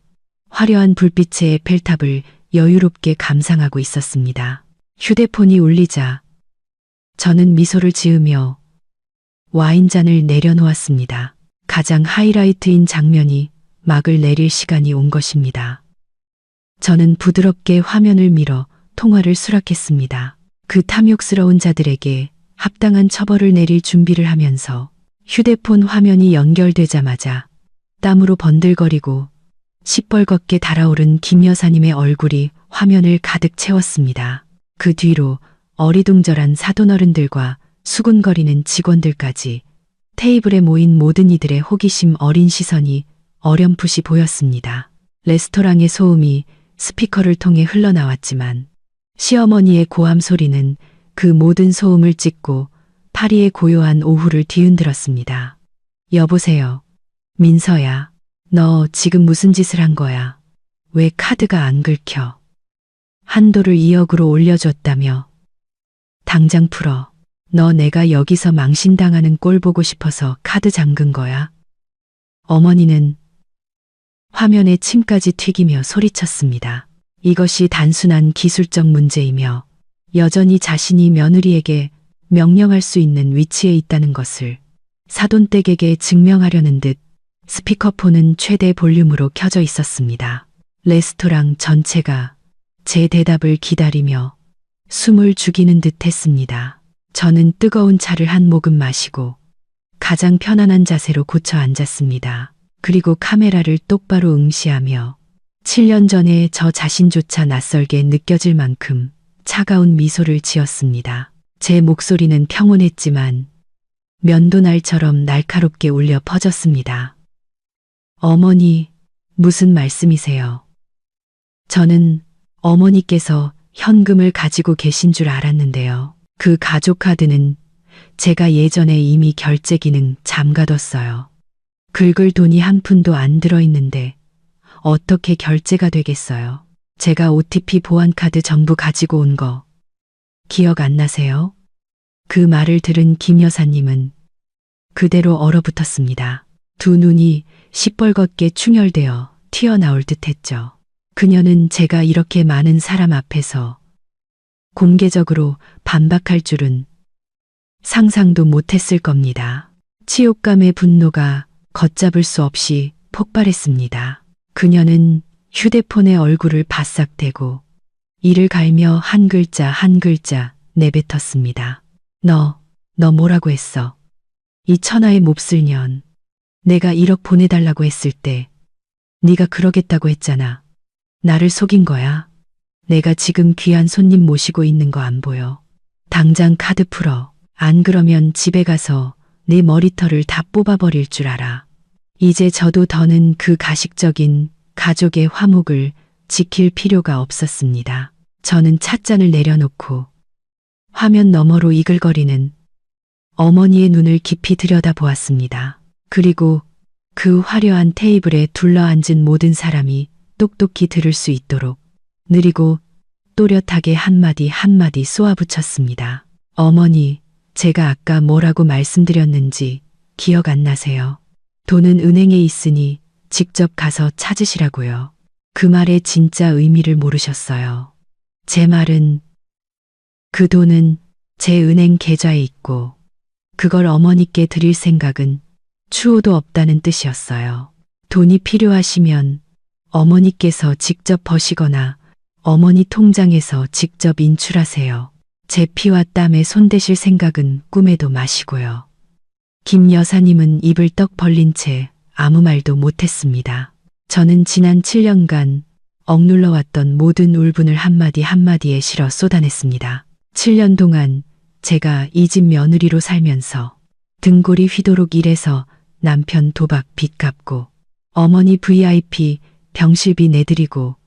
화려한 불빛의 에펠탑을 여유롭게 감상하고 있었습니다. 휴대폰이 울리자 저는 미소를 지으며 와인잔을 내려놓았습니다. 가장 하이라이트인 장면이 막을 내릴 시간이 온 것입니다. 저는 부드럽게 화면을 밀어 통화를 수락했습니다. 그 탐욕스러운 자들에게 합당한 처벌을 내릴 준비를 하면서 휴대폰 화면이 연결되자마자 땀으로 번들거리고 시뻘겋게 달아오른 김 여사님의 얼굴이 화면을 가득 채웠습니다. 그 뒤로 어리둥절한 사돈어른들과 수군거리는 직원들까지 테이블에 모인 모든 이들의 호기심 어린 시선이 어렴풋이 보였습니다. 레스토랑의 소음이 스피커를 통해 흘러나왔지만 시어머니의 고함 소리는 그 모든 소음을 찢고 파리의 고요한 오후를 뒤흔들었습니다. 여보세요. 민서야. 너 지금 무슨 짓을 한 거야? 왜 카드가 안 긁혀? 한도를 2억으로 올려줬다며. 당장 풀어. 너 내가 여기서 망신당하는 꼴 보고 싶어서 카드 잠근 거야? 어머니는 화면에 침까지 튀기며 소리쳤습니다. 이것이 단순한 기술적 문제이며 여전히 자신이 며느리에게 명령할 수 있는 위치에 있다는 것을 사돈댁에게 증명하려는 듯 스피커폰은 최대 볼륨으로 켜져 있었습니다. 레스토랑 전체가 제 대답을 기다리며 숨을 죽이는 듯 했습니다. 저는 뜨거운 차를 한 모금 마시고 가장 편안한 자세로 고쳐 앉았습니다. 그리고 카메라를 똑바로 응시하며 7년 전에 저 자신조차 낯설게 느껴질 만큼 차가운 미소를 지었습니다. 제 목소리는 평온했지만 면도날처럼 날카롭게 울려 퍼졌습니다. 어머니, 무슨 말씀이세요? 저는 어머니께서 현금을 가지고 계신 줄 알았는데요. 그 가족카드는 제가 예전에 이미 결제 기능 잠가뒀어요. 긁을 돈이 한 푼도 안 들어있는데 어떻게 결제가 되겠어요? 제가 OTP 보안카드 전부 가지고 온 거 기억 안 나세요? 그 말을 들은 김 여사님은 그대로 얼어붙었습니다. 두 눈이 시뻘겋게 충혈되어 튀어나올 듯했죠. 그녀는 제가 이렇게 많은 사람 앞에서 공개적으로 반박할 줄은 상상도 못했을 겁니다. 치욕감의 분노가 걷잡을 수 없이 폭발했습니다. 그녀는 휴대폰에 얼굴을 바싹 대고 이를 갈며 한 글자 한 글자 내뱉었습니다. 너 뭐라고 했어? 이 천하의 몹쓸 년. 내가 1억 보내달라고 했을 때 네가 그러겠다고 했잖아. 나를 속인 거야. 내가 지금 귀한 손님 모시고 있는 거 안 보여. 당장 카드 풀어. 안 그러면 집에 가서 네 머리털을 다 뽑아버릴 줄 알아. 이제 저도 더는 그 가식적인 가족의 화목을 지킬 필요가 없었습니다. 저는 찻잔을 내려놓고 화면 너머로 이글거리는 어머니의 눈을 깊이 들여다보았습니다. 그리고 그 화려한 테이블에 둘러앉은 모든 사람이 똑똑히 들을 수 있도록 느리고 또렷하게 한마디 한마디 쏘아붙였습니다. 어머니, 제가 아까 뭐라고 말씀드렸는지 기억 안 나세요? 돈은 은행에 있으니 직접 가서 찾으시라고요. 그 말의 진짜 의미를 모르셨어요. 제 말은 그 돈은 제 은행 계좌에 있고 그걸 어머니께 드릴 생각은 추호도 없다는 뜻이었어요. 돈이 필요하시면 어머니께서 직접 버시거나 어머니 통장에서 직접 인출하세요. 제 피와 땀에 손대실 생각은 꿈에도 마시고요. 김 여사님은 입을 떡 벌린 채 아무 말도 못했습니다. 저는 지난 7년간 억눌러 왔던 모든 울분을 한마디 한마디에 실어 쏟아냈습니다. 7년 동안 제가 이 집 며느리로 살면서 등골이 휘도록 일해서 남편 도박 빚 갚고 어머니 VIP 병실비 내드리고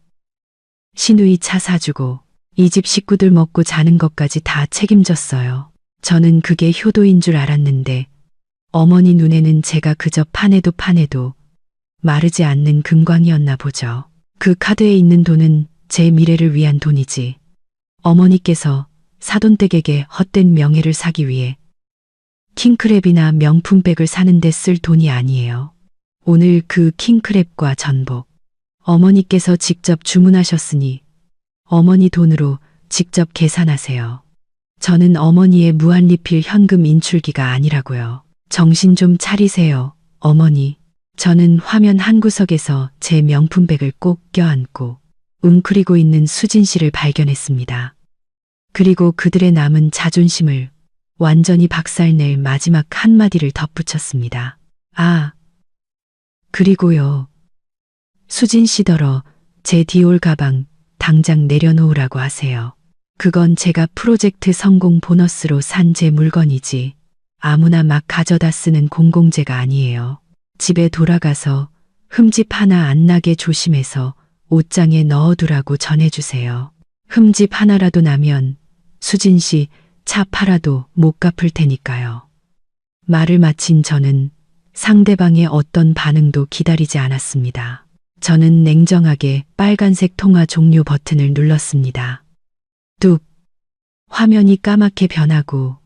시누이 차 사주고 이 집 식구들 먹고 자는 것까지 다 책임졌어요. 저는 그게 효도인 줄 알았는데 어머니 눈에는 제가 그저 파내도 파내도 마르지 않는 금광이었나 보죠. 그 카드에 있는 돈은 제 미래를 위한 돈이지. 어머니께서 사돈댁에게 헛된 명예를 사기 위해 킹크랩이나 명품백을 사는데 쓸 돈이 아니에요. 오늘 그 킹크랩과 전복, 어머니께서 직접 주문하셨으니 어머니 돈으로 직접 계산하세요. 저는 어머니의 무한리필 현금 인출기가 아니라고요. 정신 좀 차리세요, 어머니. 저는 화면 한 구석에서 제 명품백을 꼭 껴안고 웅크리고 있는 수진 씨를 발견했습니다. 그리고 그들의 남은 자존심을 완전히 박살낼 마지막 한마디를 덧붙였습니다. 아, 그리고요. 수진 씨더러 제 디올 가방 당장 내려놓으라고 하세요. 그건 제가 프로젝트 성공 보너스로 산 제 물건이지 아무나 막 가져다 쓰는 공공재가 아니에요. 집에 돌아가서 흠집 하나 안 나게 조심해서 옷장에 넣어두라고 전해주세요. 흠집 하나라도 나면 수진 씨 차 팔아도 못 갚을 테니까요. 말을 마친 저는 상대방의 어떤 반응도 기다리지 않았습니다. 저는 냉정하게 빨간색 통화 종료 버튼을 눌렀습니다. 뚝! 화면이 까맣게 변하고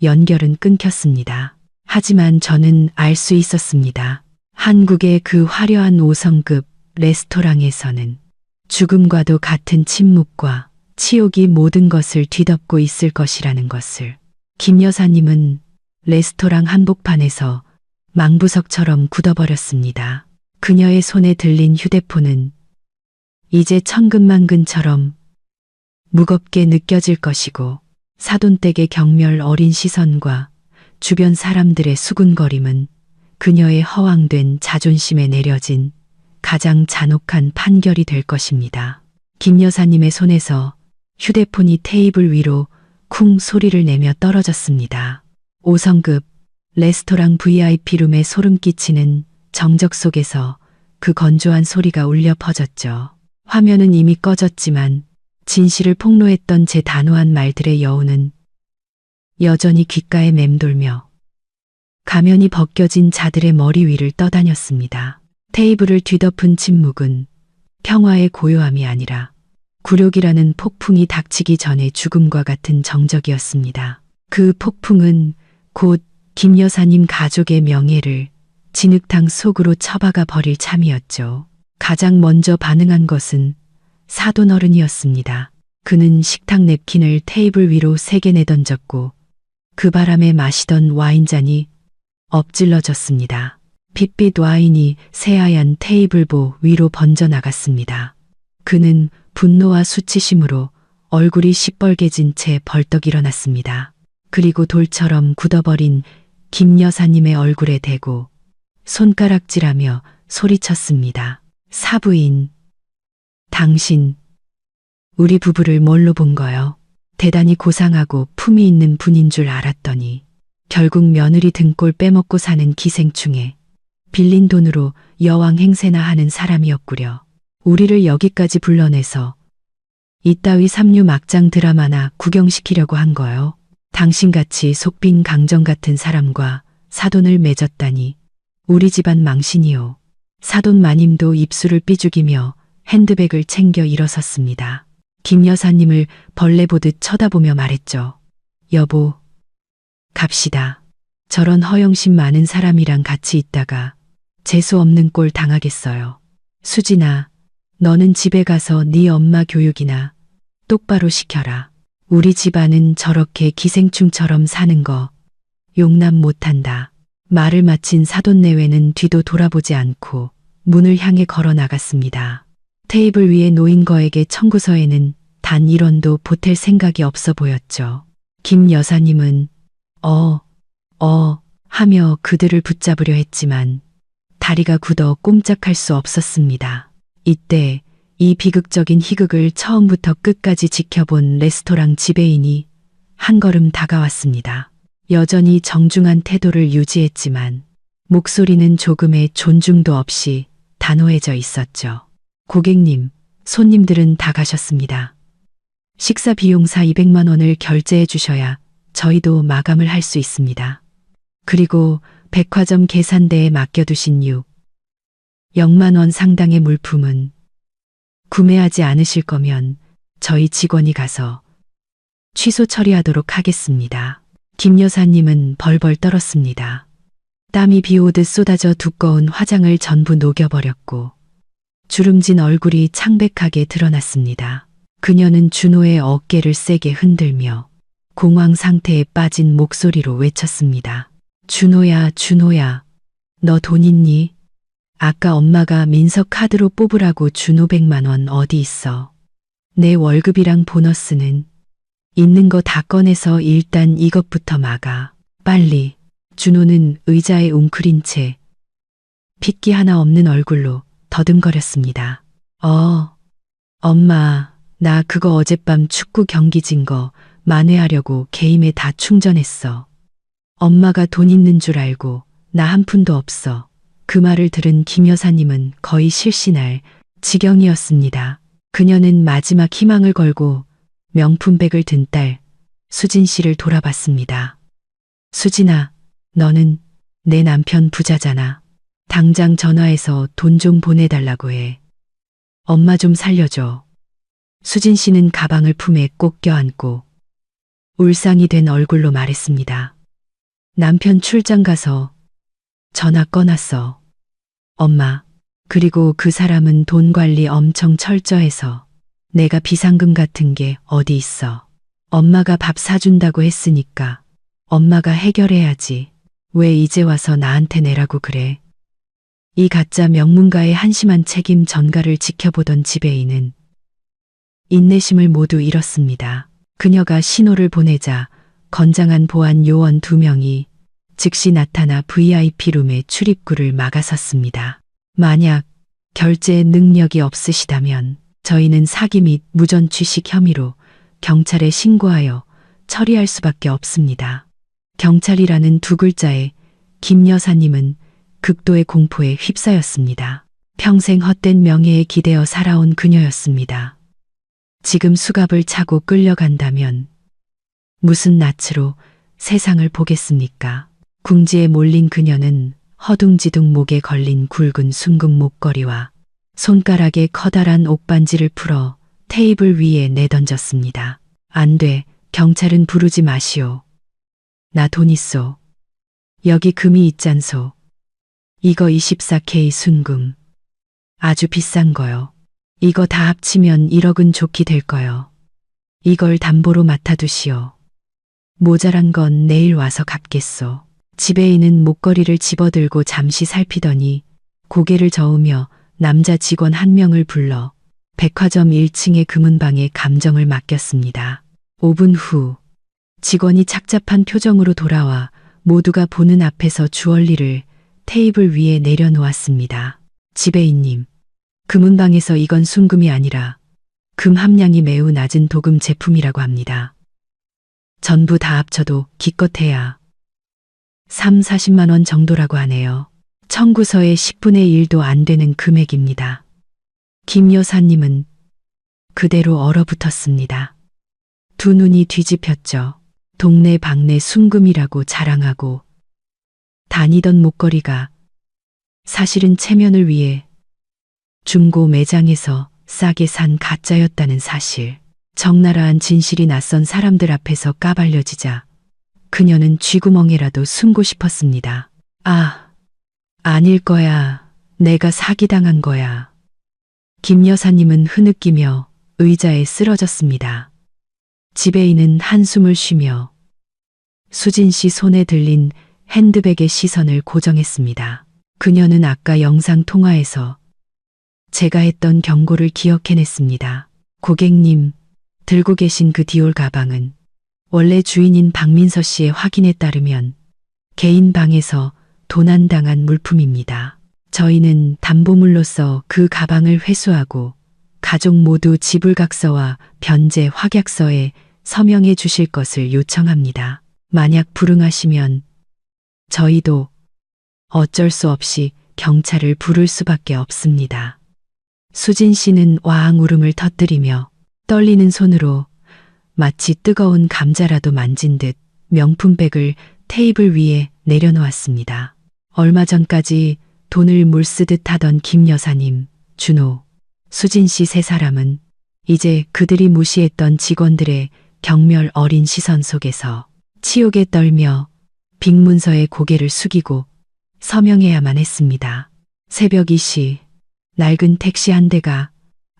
연결은 끊겼습니다. 하지만 저는 알 수 있었습니다. 한국의 그 화려한 5성급 레스토랑에서는 죽음과도 같은 침묵과 치욕이 모든 것을 뒤덮고 있을 것이라는 것을. 김 여사님은 레스토랑 한복판에서 망부석처럼 굳어버렸습니다. 그녀의 손에 들린 휴대폰은 이제 천근만근처럼 무겁게 느껴질 것이고 사돈댁의 경멸 어린 시선과 주변 사람들의 수군거림은 그녀의 허황된 자존심에 내려진 가장 잔혹한 판결이 될 것입니다. 김 여사님의 손에서 휴대폰이 테이블 위로 쿵 소리를 내며 떨어졌습니다. 5성급 레스토랑 VIP룸에 소름 끼치는 정적 속에서 그 건조한 소리가 울려 퍼졌죠. 화면은 이미 꺼졌지만 진실을 폭로했던 제 단호한 말들의 여운은 여전히 귓가에 맴돌며 가면이 벗겨진 자들의 머리 위를 떠다녔습니다. 테이블을 뒤덮은 침묵은 평화의 고요함이 아니라 굴욕이라는 폭풍이 닥치기 전에 죽음과 같은 정적이었습니다. 그 폭풍은 곧 김 여사님 가족의 명예를 진흙탕 속으로 처박아 버릴 참이었죠. 가장 먼저 반응한 것은 사돈어른이었습니다. 그는 식탁 냅킨을 테이블 위로 3개 내던졌고 그 바람에 마시던 와인잔이 엎질러졌습니다. 핏빛 와인이 새하얀 테이블보 위로 번져나갔습니다. 그는 분노와 수치심으로 얼굴이 시뻘개진 채 벌떡 일어났습니다. 그리고 돌처럼 굳어버린 김 여사님의 얼굴에 대고 손가락질하며 소리쳤습니다. 사부인, 당신, 우리 부부를 뭘로 본 거요? 대단히 고상하고 품위 있는 분인 줄 알았더니 결국 며느리 등골 빼먹고 사는 기생충에 빌린 돈으로 여왕 행세나 하는 사람이었구려. 우리를 여기까지 불러내서 이따위 삼류 막장 드라마나 구경시키려고 한 거요. 당신같이 속빈 강정 같은 사람과 사돈을 맺었다니 우리 집안 망신이요. 사돈 마님도 입술을 삐죽이며 핸드백을 챙겨 일어섰습니다. 김 여사님을 벌레 보듯 쳐다보며 말했죠. 여보, 갑시다. 저런 허영심 많은 사람이랑 같이 있다가 재수 없는 꼴 당하겠어요. 수진아, 너는 집에 가서 네 엄마 교육이나 똑바로 시켜라. 우리 집안은 저렇게 기생충처럼 사는 거 용납 못한다. 말을 마친 사돈 내외는 뒤도 돌아보지 않고 문을 향해 걸어 나갔습니다. 테이블 위에 놓인 거에게 청구서에는 단 1원도 보탤 생각이 없어 보였죠. 김 여사님은 하며 그들을 붙잡으려 했지만 다리가 굳어 꼼짝할 수 없었습니다. 이때 이 비극적인 희극을 처음부터 끝까지 지켜본 레스토랑 지배인이 한 걸음 다가왔습니다. 여전히 정중한 태도를 유지했지만 목소리는 조금의 존중도 없이 단호해져 있었죠. 고객님, 손님들은 다 가셨습니다. 식사 비용사 200만 원을 결제해 주셔야 저희도 마감을 할 수 있습니다. 그리고 백화점 계산대에 맡겨두신 0만 원 상당의 물품은 구매하지 않으실 거면 저희 직원이 가서 취소 처리하도록 하겠습니다. 김 여사님은 벌벌 떨었습니다. 땀이 비오듯 쏟아져 두꺼운 화장을 전부 녹여버렸고 주름진 얼굴이 창백하게 드러났습니다. 그녀는 준호의 어깨를 세게 흔들며 공황 상태에 빠진 목소리로 외쳤습니다. 준호야, 준호야, 너 돈 있니? 아까 엄마가 민서 카드로 뽑으라고 준 500만 원 어디 있어? 내 월급이랑 보너스는 있는 거 다 꺼내서 일단 이것부터 막아. 빨리. 준호는 의자에 웅크린 채 핏기 하나 없는 얼굴로 더듬거렸습니다. 엄마, 나 그거 어젯밤 축구 경기 진 거 만회하려고 게임에 다 충전했어. 엄마가 돈 있는 줄 알고 나 한 푼도 없어. 그 말을 들은 김 여사님은 거의 실신할 지경이었습니다. 그녀는 마지막 희망을 걸고 명품백을 든 딸 수진 씨를 돌아봤습니다. 수진아, 너는 내 남편 부자잖아. 당장 전화해서 돈 좀 보내달라고 해. 엄마 좀 살려줘. 수진 씨는 가방을 품에 꼭 껴안고 울상이 된 얼굴로 말했습니다. 남편 출장 가서 전화 꺼놨어. 엄마, 그리고 그 사람은 돈 관리 엄청 철저해서 내가 비상금 같은 게 어디 있어. 엄마가 밥 사준다고 했으니까 엄마가 해결해야지. 왜 이제 와서 나한테 내라고 그래. 이 가짜 명문가의 한심한 책임 전가를 지켜보던 지배인은 인내심을 모두 잃었습니다. 그녀가 신호를 보내자 건장한 보안 요원 2명이 즉시 나타나 VIP룸의 출입구를 막아섰습니다. 만약 결제 능력이 없으시다면 저희는 사기 및 무전 취식 혐의로 경찰에 신고하여 처리할 수밖에 없습니다. 경찰이라는 2글자에 김 여사님은 극도의 공포에 휩싸였습니다. 평생 헛된 명예에 기대어 살아온 그녀였습니다. 지금 수갑을 차고 끌려간다면 무슨 낯으로 세상을 보겠습니까? 궁지에 몰린 그녀는 허둥지둥 목에 걸린 굵은 순금 목걸이와 손가락에 커다란 옥반지를 풀어 테이블 위에 내던졌습니다. 안 돼, 경찰은 부르지 마시오. 나 돈 있소. 여기 금이 있잖소. 이거 24K 순금. 아주 비싼 거요. 이거 다 합치면 1억은 좋게 될 거요. 이걸 담보로 맡아두시오. 모자란 건 내일 와서 갚겠소. 지배인은 목걸이를 집어들고 잠시 살피더니 고개를 저으며 남자 직원 1명을 불러 백화점 1층의 금은방에 감정을 맡겼습니다. 5분 후 직원이 착잡한 표정으로 돌아와 모두가 보는 앞에서 주얼리를 테이블 위에 내려놓았습니다. 지배인님, 금은방에서 이건 순금이 아니라 금 함량이 매우 낮은 도금 제품이라고 합니다. 전부 다 합쳐도 기껏해야 3, 40만 원 정도라고 하네요. 청구서의 10분의 1도 안 되는 금액입니다. 김 여사님은 그대로 얼어붙었습니다. 두 눈이 뒤집혔죠. 동네 방네 순금이라고 자랑하고 다니던 목걸이가 사실은 체면을 위해 중고 매장에서 싸게 산 가짜였다는 사실. 적나라한 진실이 낯선 사람들 앞에서 까발려지자 그녀는 쥐구멍에라도 숨고 싶었습니다. 아닐 거야. 내가 사기당한 거야. 김 여사님은 흐느끼며 의자에 쓰러졌습니다. 지배인은 한숨을 쉬며 수진 씨 손에 들린 핸드백의 시선을 고정했습니다. 그녀는 아까 영상 통화에서 제가 했던 경고를 기억해냈습니다. 고객님, 들고 계신 그 디올 가방은 원래 주인인 박민서 씨의 확인에 따르면 개인 방에서 도난당한 물품입니다. 저희는 담보물로서 그 가방을 회수하고 가족 모두 지불각서와 변제 확약서에 서명해 주실 것을 요청합니다. 만약 불응하시면 저희도 어쩔 수 없이 경찰을 부를 수밖에 없습니다. 수진 씨는 와앙 울음을 터뜨리며 떨리는 손으로 마치 뜨거운 감자라도 만진 듯 명품백을 테이블 위에 내려놓았습니다. 얼마 전까지 돈을 물쓰듯 하던 김 여사님, 준호, 수진 씨 세 사람은 이제 그들이 무시했던 직원들의 경멸 어린 시선 속에서 치욕에 떨며 빅문서에 고개를 숙이고 서명해야만 했습니다. 새벽 2시 낡은 택시 한 대가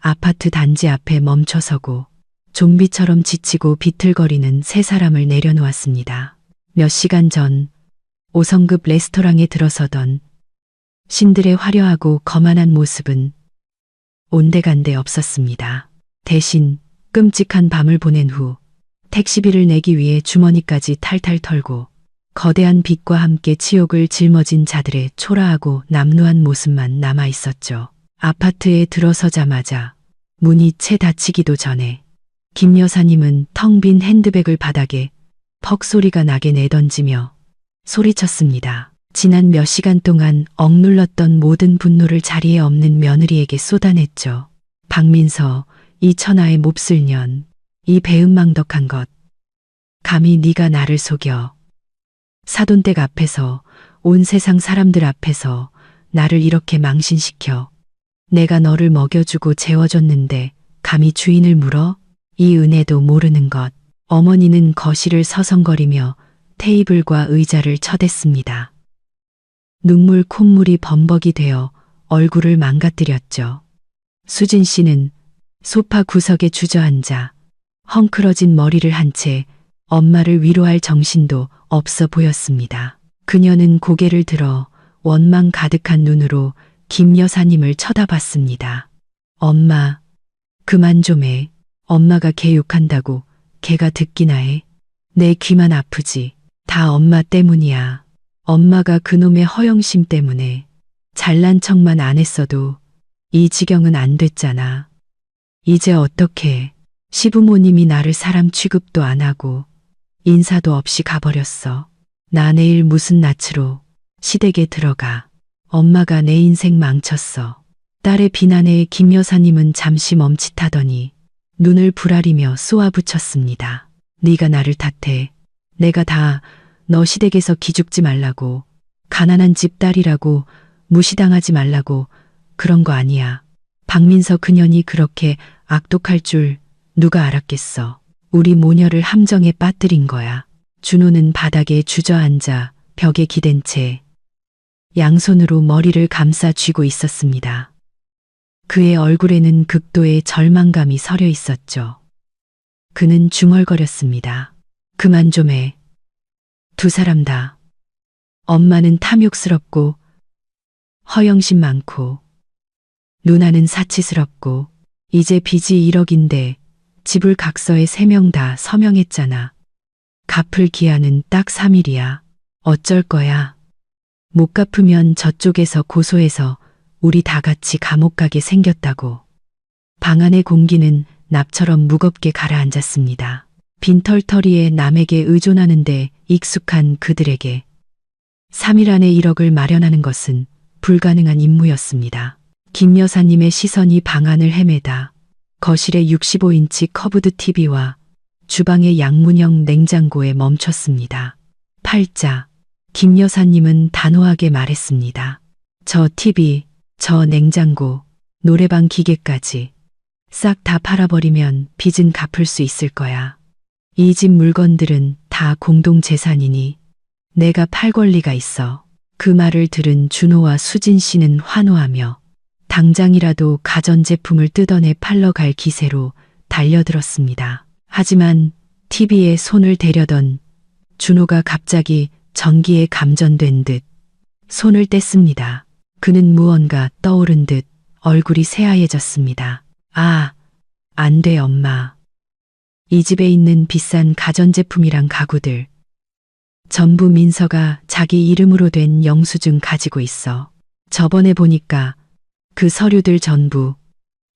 아파트 단지 앞에 멈춰서고 좀비처럼 지치고 비틀거리는 세 사람을 내려놓았습니다. 몇 시간 전 5성급 레스토랑에 들어서던 신들의 화려하고 거만한 모습은 온데간데 없었습니다. 대신 끔찍한 밤을 보낸 후 택시비를 내기 위해 주머니까지 탈탈 털고 거대한 빛과 함께 치욕을 짊어진 자들의 초라하고 남루한 모습만 남아 있었죠. 아파트에 들어서자마자 문이 채 닫히기도 전에 김 여사님은 텅 빈 핸드백을 바닥에 퍽 소리가 나게 내던지며 소리쳤습니다. 지난 몇 시간 동안 억눌렀던 모든 분노를 자리에 없는 며느리에게 쏟아냈죠. 박민서, 이 천하의 몹쓸 년, 이 배은망덕한 것. 감히 네가 나를 속여. 사돈댁 앞에서, 온 세상 사람들 앞에서 나를 이렇게 망신시켜. 내가 너를 먹여주고 재워줬는데 감히 주인을 물어? 이 은혜도 모르는 것. 어머니는 거실을 서성거리며 테이블과 의자를 쳐댔습니다. 눈물 콧물이 범벅이 되어 얼굴을 망가뜨렸죠. 수진 씨는 소파 구석에 주저앉아 헝클어진 머리를 한 채 엄마를 위로할 정신도 없어 보였습니다. 그녀는 고개를 들어 원망 가득한 눈으로 김 여사님을 쳐다봤습니다. 엄마, 그만 좀 해. 엄마가 걔 욕한다고 걔가 듣기나 해. 내 귀만 아프지. 다 엄마 때문이야. 엄마가 그놈의 허영심 때문에 잘난 척만 안 했어도 이 지경은 안 됐잖아. 이제 어떡해. 시부모님이 나를 사람 취급도 안 하고 인사도 없이 가버렸어. 나 내일 무슨 낯으로 시댁에 들어가. 엄마가 내 인생 망쳤어. 딸의 비난에 김 여사님은 잠시 멈칫하더니 눈을 부라리며 쏘아붙였습니다. 네가 나를 탓해. 내가 다 너 시댁에서 기죽지 말라고, 가난한 집 딸이라고, 무시당하지 말라고 그런 거 아니야. 박민서 그년이 그렇게 악독할 줄 누가 알았겠어. 우리 모녀를 함정에 빠뜨린 거야. 준호는 바닥에 주저앉아 벽에 기댄 채 양손으로 머리를 감싸 쥐고 있었습니다. 그의 얼굴에는 극도의 절망감이 서려 있었죠. 그는 중얼거렸습니다. 그만 좀 해. 두 사람 다. 엄마는 탐욕스럽고 허영심 많고 누나는 사치스럽고 이제 빚이 1억인데 지불 각서에 3명 다 서명했잖아. 갚을 기한은 딱 3일이야. 어쩔 거야. 못 갚으면 저쪽에서 고소해서 우리 다 같이 감옥 가게 생겼다고. 방 안의 공기는 납처럼 무겁게 가라앉았습니다. 빈털터리에 남에게 의존하는데 익숙한 그들에게 3일 안에 1억을 마련하는 것은 불가능한 임무였습니다. 김 여사님의 시선이 방 안을 헤매다 거실의 65인치 커브드 TV와 주방의 양문형 냉장고에 멈췄습니다. 팔자, 김 여사님은 단호하게 말했습니다. 저 TV, 저 냉장고, 노래방 기계까지 싹 다 팔아버리면 빚은 갚을 수 있을 거야. 이 집 물건들은 다 공동재산이니 내가 팔 권리가 있어. 그 말을 들은 준호와 수진 씨는 환호하며 당장이라도 가전제품을 뜯어내 팔러 갈 기세로 달려들었습니다. 하지만 TV에 손을 대려던 준호가 갑자기 전기에 감전된 듯 손을 뗐습니다. 그는 무언가 떠오른 듯 얼굴이 새하얘졌습니다. 아, 안 돼 엄마. 이 집에 있는 비싼 가전제품이랑 가구들 전부 민서가 자기 이름으로 된 영수증 가지고 있어. 저번에 보니까 그 서류들 전부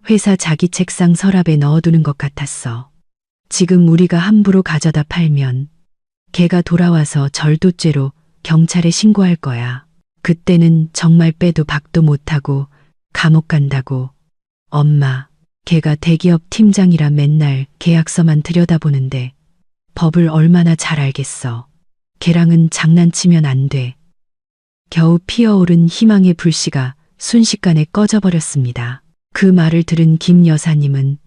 회사 자기 책상 서랍에 넣어두는 것 같았어. 지금 우리가 함부로 가져다 팔면 걔가 돌아와서 절도죄로 경찰에 신고할 거야. 그때는 정말 빼도 박도 못하고 감옥 간다고. 엄마, 걔가 대기업 팀장이라 맨날 계약서만 들여다보는데 법을 얼마나 잘 알겠어. 걔랑은 장난치면 안 돼. 겨우 피어오른 희망의 불씨가 순식간에 꺼져버렸습니다. 그 말을 들은 김 여사님은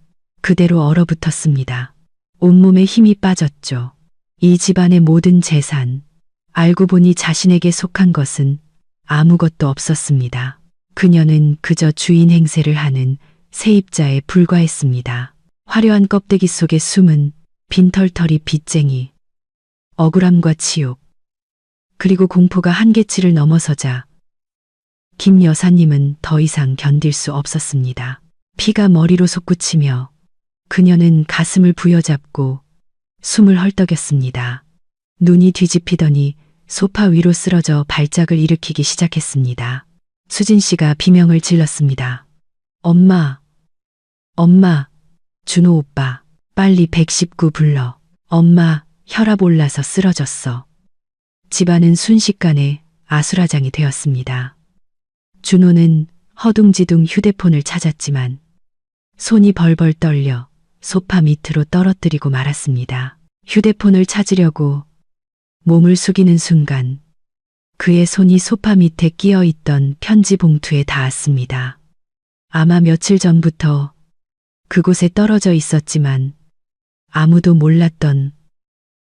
그대로 얼어붙었습니다. 온몸에 힘이 빠졌죠. 이 집안의 모든 재산, 알고 보니 자신에게 속한 것은 아무것도 없었습니다. 그녀는 그저 주인 행세를 하는 세입자에 불과했습니다. 화려한 껍데기 속에 숨은 빈털터리 빚쟁이, 억울함과 치욕, 그리고 공포가 한계치를 넘어서자 김 여사님은 더 이상 견딜 수 없었습니다. 피가 머리로 솟구치며 그녀는 가슴을 부여잡고 숨을 헐떡였습니다. 눈이 뒤집히더니 소파 위로 쓰러져 발작을 일으키기 시작했습니다. 수진 씨가 비명을 질렀습니다. 엄마, 엄마, 준호 오빠, 빨리 119 불러. 엄마, 혈압 올라서 쓰러졌어. 집안은 순식간에 아수라장이 되었습니다. 준호는 허둥지둥 휴대폰을 찾았지만 손이 벌벌 떨려 소파 밑으로 떨어뜨리고 말았습니다. 휴대폰을 찾으려고 몸을 숙이는 순간 그의 손이 소파 밑에 끼어 있던 편지 봉투에 닿았습니다. 아마 며칠 전부터 그곳에 떨어져 있었지만 아무도 몰랐던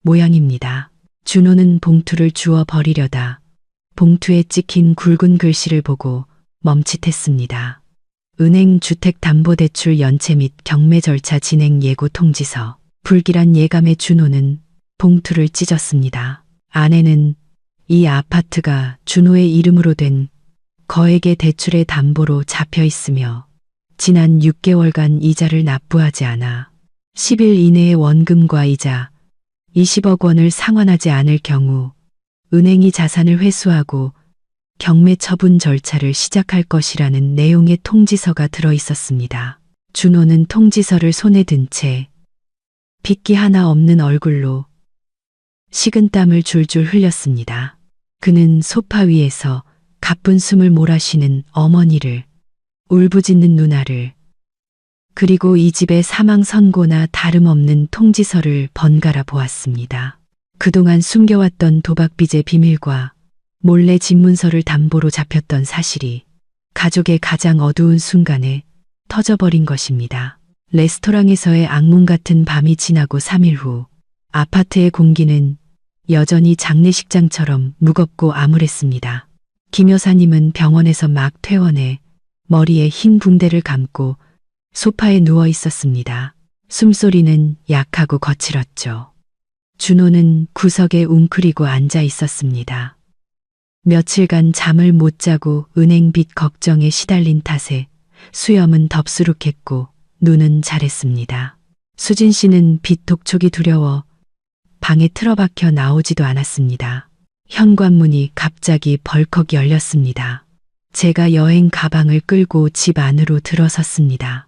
모양입니다. 준호는 봉투를 주워 버리려다 봉투에 찍힌 굵은 글씨를 보고 멈칫했습니다. 은행 주택담보대출 연체 및 경매 절차 진행 예고 통지서. 불길한 예감에 준호는 봉투를 찢었습니다. 안에는 이 아파트가 준호의 이름으로 된 거액의 대출의 담보로 잡혀 있으며 지난 6개월간 이자를 납부하지 않아 10일 이내에 원금과 이자 20억 원을 상환하지 않을 경우 은행이 자산을 회수하고 경매 처분 절차를 시작할 것이라는 내용의 통지서가 들어 있었습니다. 준호는 통지서를 손에 든 채 빗기 하나 없는 얼굴로 식은땀을 줄줄 흘렸습니다. 그는 소파 위에서 가쁜 숨을 몰아쉬는 어머니를, 울부짖는 누나를, 그리고 이 집의 사망 선고나 다름없는 통지서를 번갈아 보았습니다. 그동안 숨겨왔던 도박빚의 비밀과 몰래 집문서를 담보로 잡혔던 사실이 가족의 가장 어두운 순간에 터져버린 것입니다. 레스토랑에서의 악몽 같은 밤이 지나고 3일 후 아파트의 공기는 여전히 장례식장처럼 무겁고 암울했습니다. 김 여사님은 병원에서 막 퇴원해 머리에 흰 붕대를 감고 소파에 누워 있었습니다. 숨소리는 약하고 거칠었죠. 준호는 구석에 웅크리고 앉아 있었습니다. 며칠간 잠을 못 자고 은행빚 걱정에 시달린 탓에 수염은 덥수룩했고 눈은 자랬습니다. 수진 씨는 빚 독촉이 두려워 방에 틀어박혀 나오지도 않았습니다. 현관문이 갑자기 벌컥 열렸습니다. 제가 여행 가방을 끌고 집 안으로 들어섰습니다.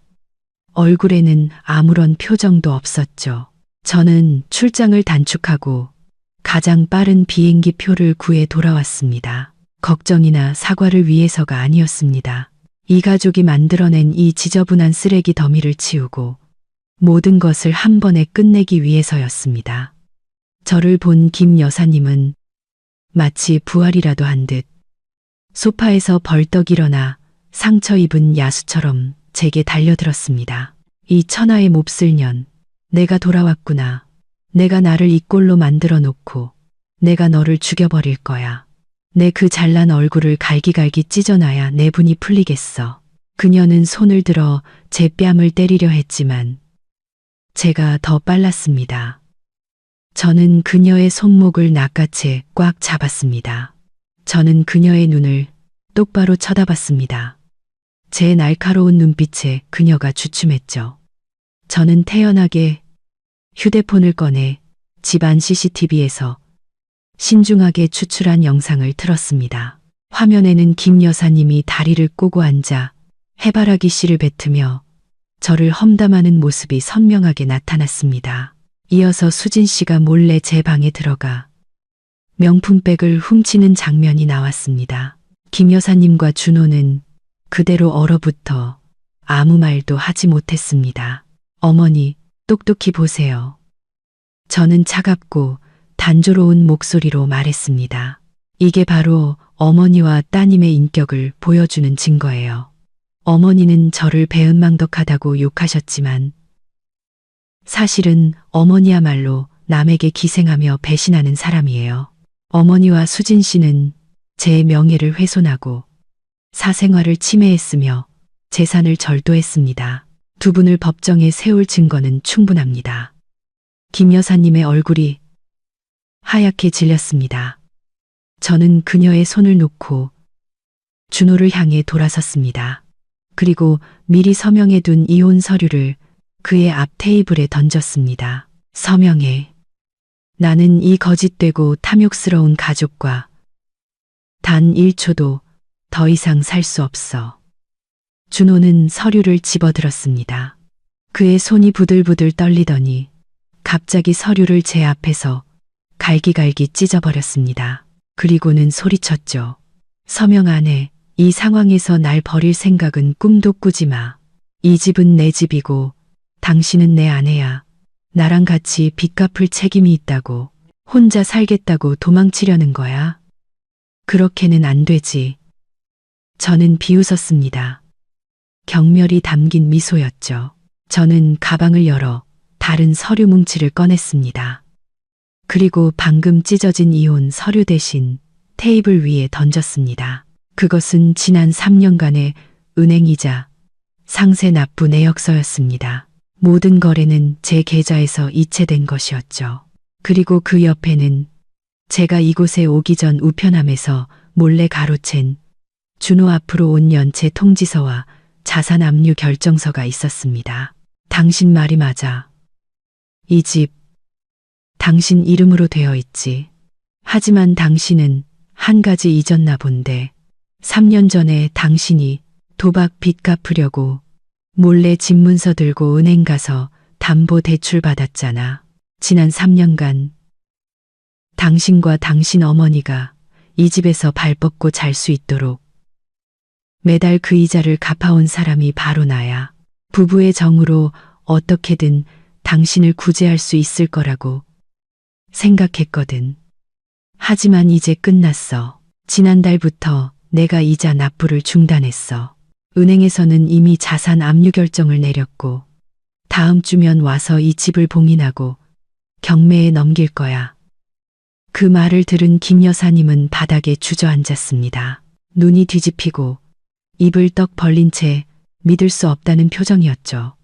얼굴에는 아무런 표정도 없었죠. 저는 출장을 단축하고 가장 빠른 비행기 표를 구해 돌아왔습니다. 걱정이나 사과를 위해서가 아니었습니다. 이 가족이 만들어낸 이 지저분한 쓰레기 더미를 치우고 모든 것을 한 번에 끝내기 위해서였습니다. 저를 본 김 여사님은 마치 부활이라도 한 듯 소파에서 벌떡 일어나 상처 입은 야수처럼 제게 달려들었습니다. 이 천하의 몹쓸 년, 내가 돌아왔구나. 내가 나를 이 꼴로 만들어 놓고 내가 너를 죽여버릴 거야. 내 그 잘난 얼굴을 갈기갈기 찢어놔야 내 분이 풀리겠어. 그녀는 손을 들어 제 뺨을 때리려 했지만 제가 더 빨랐습니다. 저는 그녀의 손목을 낚아채 꽉 잡았습니다. 저는 그녀의 눈을 똑바로 쳐다봤습니다. 제 날카로운 눈빛에 그녀가 주춤했죠. 저는 태연하게 휴대폰을 꺼내 집안 CCTV에서 신중하게 추출한 영상을 틀었습니다. 화면에는 김 여사님이 다리를 꼬고 앉아 해바라기 씨를 뱉으며 저를 험담하는 모습이 선명하게 나타났습니다. 이어서 수진 씨가 몰래 제 방에 들어가 명품백을 훔치는 장면이 나왔습니다. 김 여사님과 준호는 그대로 얼어붙어 아무 말도 하지 못했습니다. 어머니, 똑똑히 보세요. 저는 차갑고 단조로운 목소리로 말했습니다. 이게 바로 어머니와 따님의 인격을 보여주는 증거예요. 어머니는 저를 배은망덕하다고 욕하셨지만 사실은 어머니야말로 남에게 기생하며 배신하는 사람이에요. 어머니와 수진 씨는 제 명예를 훼손하고 사생활을 침해했으며 재산을 절도했습니다. 두 분을 법정에 세울 증거는 충분합니다. 김 여사님의 얼굴이 하얗게 질렸습니다. 저는 그녀의 손을 놓고 준호를 향해 돌아섰습니다. 그리고 미리 서명해둔 이혼 서류를 그의 앞 테이블에 던졌습니다. 서명해. 나는 이 거짓되고 탐욕스러운 가족과 단 1초도 더 이상 살 수 없어. 준호는 서류를 집어들었습니다. 그의 손이 부들부들 떨리더니 갑자기 서류를 제 앞에서 갈기갈기 찢어버렸습니다. 그리고는 소리쳤죠. 서명 안 해. 이 상황에서 날 버릴 생각은 꿈도 꾸지 마. 이 집은 내 집이고 당신은 내 아내야. 나랑 같이 빚 갚을 책임이 있다고. 혼자 살겠다고 도망치려는 거야. 그렇게는 안 되지. 저는 비웃었습니다. 경멸이 담긴 미소였죠. 저는 가방을 열어 다른 서류 뭉치를 꺼냈습니다. 그리고 방금 찢어진 이혼 서류 대신 테이블 위에 던졌습니다. 그것은 지난 3년간의 은행이자 상세 납부 내역서였습니다. 모든 거래는 제 계좌에서 이체된 것이었죠. 그리고 그 옆에는 제가 이곳에 오기 전 우편함에서 몰래 가로챈 준호 앞으로 온 연체 통지서와 자산 압류 결정서가 있었습니다. 당신 말이 맞아. 이 집, 당신 이름으로 되어 있지. 하지만 당신은 한 가지 잊었나 본데 3년 전에 당신이 도박 빚 갚으려고 몰래 집 문서 들고 은행 가서 담보 대출 받았잖아. 지난 3년간 당신과 당신 어머니가 이 집에서 발 뻗고 잘 수 있도록 매달 그 이자를 갚아온 사람이 바로 나야. 부부의 정으로 어떻게든 당신을 구제할 수 있을 거라고 생각했거든. 하지만 이제 끝났어. 지난달부터 내가 이자 납부를 중단했어. 은행에서는 이미 자산 압류 결정을 내렸고 다음 주면 와서 이 집을 봉인하고 경매에 넘길 거야. 그 말을 들은 김 여사님은 바닥에 주저앉았습니다. 눈이 뒤집히고 입을 떡 벌린 채 믿을 수 없다는 표정이었죠.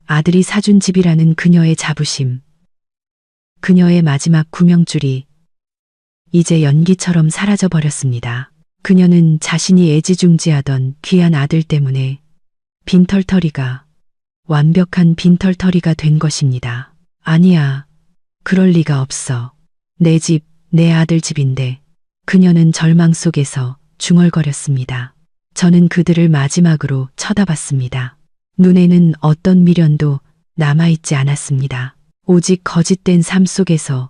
아들이 사준 집이라는 그녀의 자부심, 그녀의 마지막 구명줄이 이제 연기처럼 사라져 버렸습니다. 그녀는 자신이 애지중지하던 귀한 아들 때문에 빈털터리가 완벽한 빈털터리가 된 것입니다. 아니야, 그럴 리가 없어. 내 집, 내 아들 집인데. 그녀는 절망 속에서 중얼거렸습니다. 저는 그들을 마지막으로 쳐다봤습니다. 눈에는 어떤 미련도 남아있지 않았습니다. 오직 거짓된 삶 속에서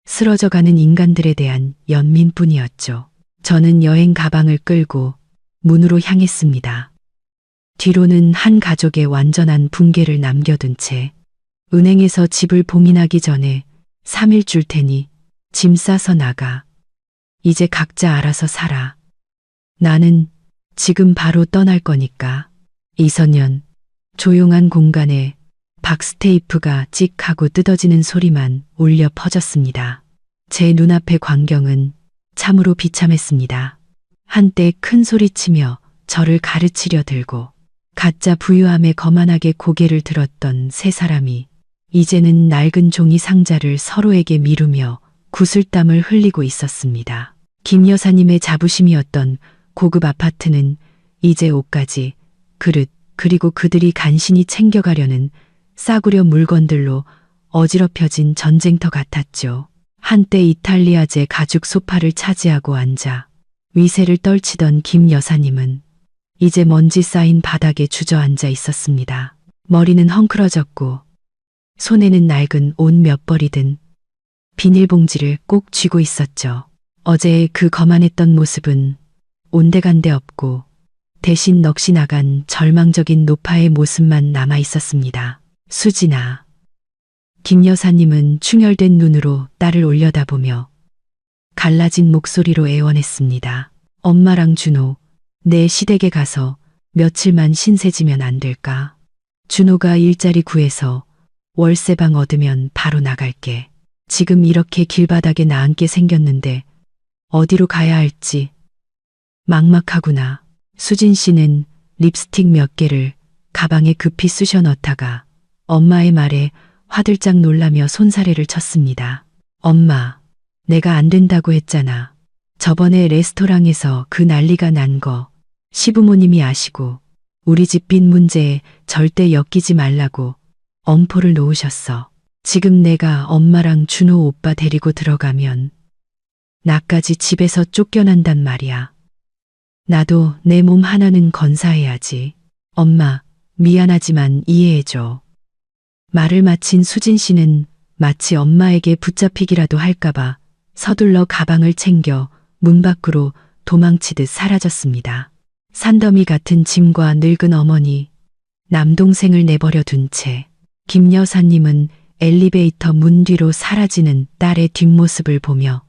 쓰러져가는 인간들에 대한 연민뿐이었죠. 저는 여행 가방을 끌고 문으로 향했습니다. 뒤로는 한 가족의 완전한 붕괴를 남겨둔 채 은행에서 집을 봉인하기 전에 3일 줄 테니 짐 싸서 나가. 이제 각자 알아서 살아. 나는 지금 바로 떠날 거니까. 이선연. 조용한 공간에 박스테이프가 찍 하고 뜯어지는 소리만 울려 퍼졌습니다. 제 눈앞의 광경은 참으로 비참했습니다. 한때 큰 소리치며 저를 가르치려 들고 가짜 부유함에 거만하게 고개를 들었던 세 사람이 이제는 낡은 종이 상자를 서로에게 미루며 구슬땀을 흘리고 있었습니다. 김 여사님의 자부심이었던 고급 아파트는 이제 옷가지, 그릇, 그리고 그들이 간신히 챙겨가려는 싸구려 물건들로 어지럽혀진 전쟁터 같았죠. 한때 이탈리아제 가죽 소파를 차지하고 앉아 위세를 떨치던 김 여사님은 이제 먼지 쌓인 바닥에 주저앉아 있었습니다. 머리는 헝클어졌고 손에는 낡은 옷 몇 벌이 든 비닐봉지를 꼭 쥐고 있었죠. 어제의 그 거만했던 모습은 온데간데 없고 대신 넋이 나간 절망적인 노파의 모습만 남아 있었습니다. 수진아. 김 여사님은 충혈된 눈으로 딸을 올려다보며 갈라진 목소리로 애원했습니다. 엄마랑 준호, 내 시댁에 가서 며칠만 신세지면 안 될까? 준호가 일자리 구해서 월세방 얻으면 바로 나갈게. 지금 이렇게 길바닥에 나앉게 생겼는데 어디로 가야 할지 막막하구나. 수진 씨는 립스틱 몇 개를 가방에 급히 쑤셔 넣다가 엄마의 말에 화들짝 놀라며 손사래를 쳤습니다. 엄마, 내가 안 된다고 했잖아. 저번에 레스토랑에서 그 난리가 난 거 시부모님이 아시고 우리 집 빚 문제에 절대 엮이지 말라고 엄포를 놓으셨어. 지금 내가 엄마랑 준호 오빠 데리고 들어가면 나까지 집에서 쫓겨난단 말이야. 나도 내 몸 하나는 건사해야지. 엄마, 미안하지만 이해해줘. 말을 마친 수진 씨는 마치 엄마에게 붙잡히기라도 할까봐 서둘러 가방을 챙겨 문 밖으로 도망치듯 사라졌습니다. 산더미 같은 짐과 늙은 어머니, 남동생을 내버려 둔 채 김 여사님은 엘리베이터 문 뒤로 사라지는 딸의 뒷모습을 보며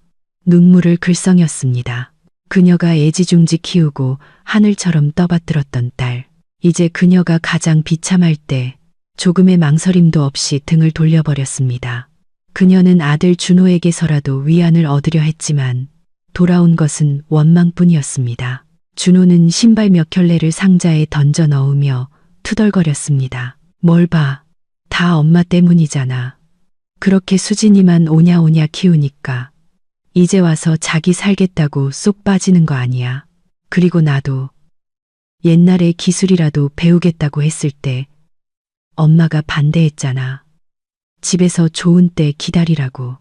눈물을 글썽였습니다. 그녀가 애지중지 키우고 하늘처럼 떠받들었던 딸. 이제 그녀가 가장 비참할 때 조금의 망설임도 없이 등을 돌려버렸습니다. 그녀는 아들 준호에게서라도 위안을 얻으려 했지만 돌아온 것은 원망뿐이었습니다. 준호는 신발 몇 켤레를 상자에 던져 넣으며 투덜거렸습니다. 뭘 봐. 다 엄마 때문이잖아. 그렇게 수진이만 오냐오냐 키우니까 이제 와서 자기 살겠다고 쏙 빠지는 거 아니야. 그리고 나도 옛날에 기술이라도 배우겠다고 했을 때 엄마가 반대했잖아. 집에서 좋은 때 기다리라고.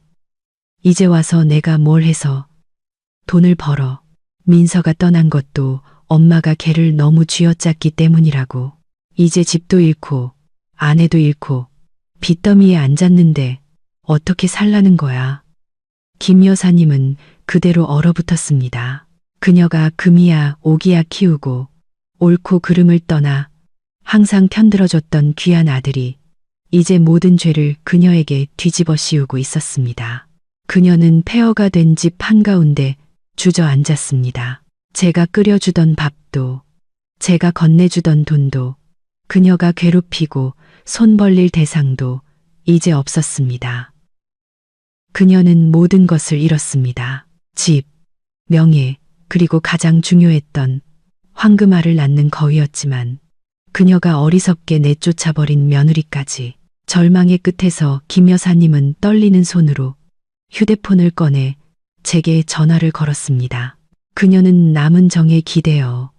이제 와서 내가 뭘 해서 돈을 벌어. 민서가 떠난 것도 엄마가 걔를 너무 쥐어짰기 때문이라고. 이제 집도 잃고 아내도 잃고 빚더미에 앉았는데 어떻게 살라는 거야. 김 여사님은 그대로 얼어붙었습니다. 그녀가 금이야 오기야 키우고 옳고 그름을 떠나 항상 편들어줬던 귀한 아들이 이제 모든 죄를 그녀에게 뒤집어 씌우고 있었습니다. 그녀는 폐허가 된 집 한가운데 주저앉았습니다. 제가 끓여주던 밥도, 제가 건네주던 돈도, 그녀가 괴롭히고 손 벌릴 대상도 이제 없었습니다. 그녀는 모든 것을 잃었습니다. 집, 명예, 그리고 가장 중요했던 황금알을 낳는 거위였지만 그녀가 어리석게 내쫓아버린 며느리까지. 절망의 끝에서 김 여사님은 떨리는 손으로 휴대폰을 꺼내 제게 전화를 걸었습니다. 그녀는 남은 정에 기대어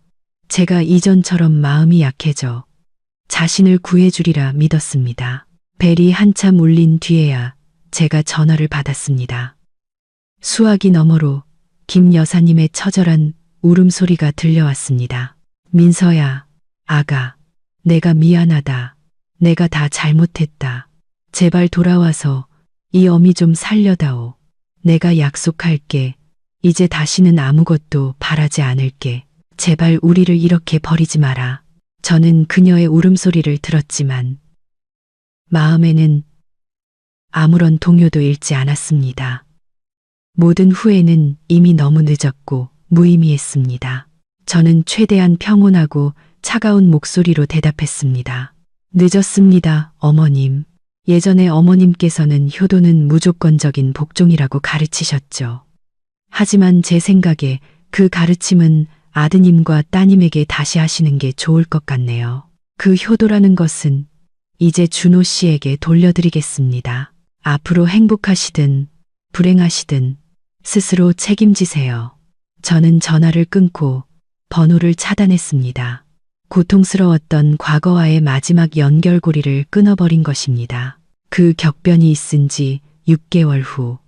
제가 이전처럼 마음이 약해져 자신을 구해주리라 믿었습니다. 벨이 한참 울린 뒤에야 제가 전화를 받았습니다. 수화기 너머로 김 여사님의 처절한 울음소리가 들려왔습니다. 민서야, 아가, 내가 미안하다. 내가 다 잘못했다. 제발 돌아와서 이 어미 좀 살려다오. 내가 약속할게. 이제 다시는 아무것도 바라지 않을게. 제발 우리를 이렇게 버리지 마라. 저는 그녀의 울음소리를 들었지만 마음에는 아무런 동요도 잃지 않았습니다. 모든 후회는 이미 너무 늦었고 무의미했습니다. 저는 최대한 평온하고 차가운 목소리로 대답했습니다. 늦었습니다, 어머님. 예전에 어머님께서는 효도는 무조건적인 복종이라고 가르치셨죠. 하지만 제 생각에 그 가르침은 아드님과 따님에게 다시 하시는 게 좋을 것 같네요. 그 효도라는 것은 이제 준호 씨에게 돌려드리겠습니다. 앞으로 행복하시든 불행하시든 스스로 책임지세요. 저는 전화를 끊고 번호를 차단했습니다. 고통스러웠던 과거와의 마지막 연결고리를 끊어버린 것입니다. 그 격변이 있은 지 6개월 후,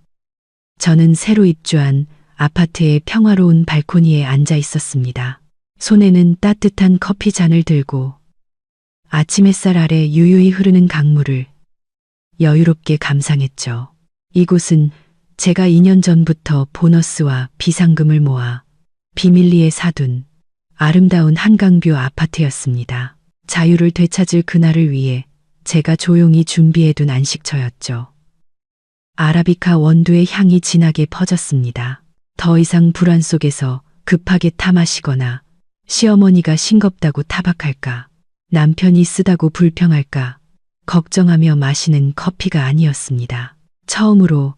저는 새로 입주한 아파트의 평화로운 발코니에 앉아 있었습니다. 손에는 따뜻한 커피 잔을 들고 아침 햇살 아래 유유히 흐르는 강물을 여유롭게 감상했죠. 이곳은 제가 2년 전부터 보너스와 비상금을 모아 비밀리에 사둔 아름다운 한강뷰 아파트였습니다. 자유를 되찾을 그날을 위해 제가 조용히 준비해둔 안식처였죠. 아라비카 원두의 향이 진하게 퍼졌습니다. 더 이상 불안 속에서 급하게 타 마시거나 시어머니가 싱겁다고 타박할까, 남편이 쓰다고 불평할까 걱정하며 마시는 커피가 아니었습니다. 처음으로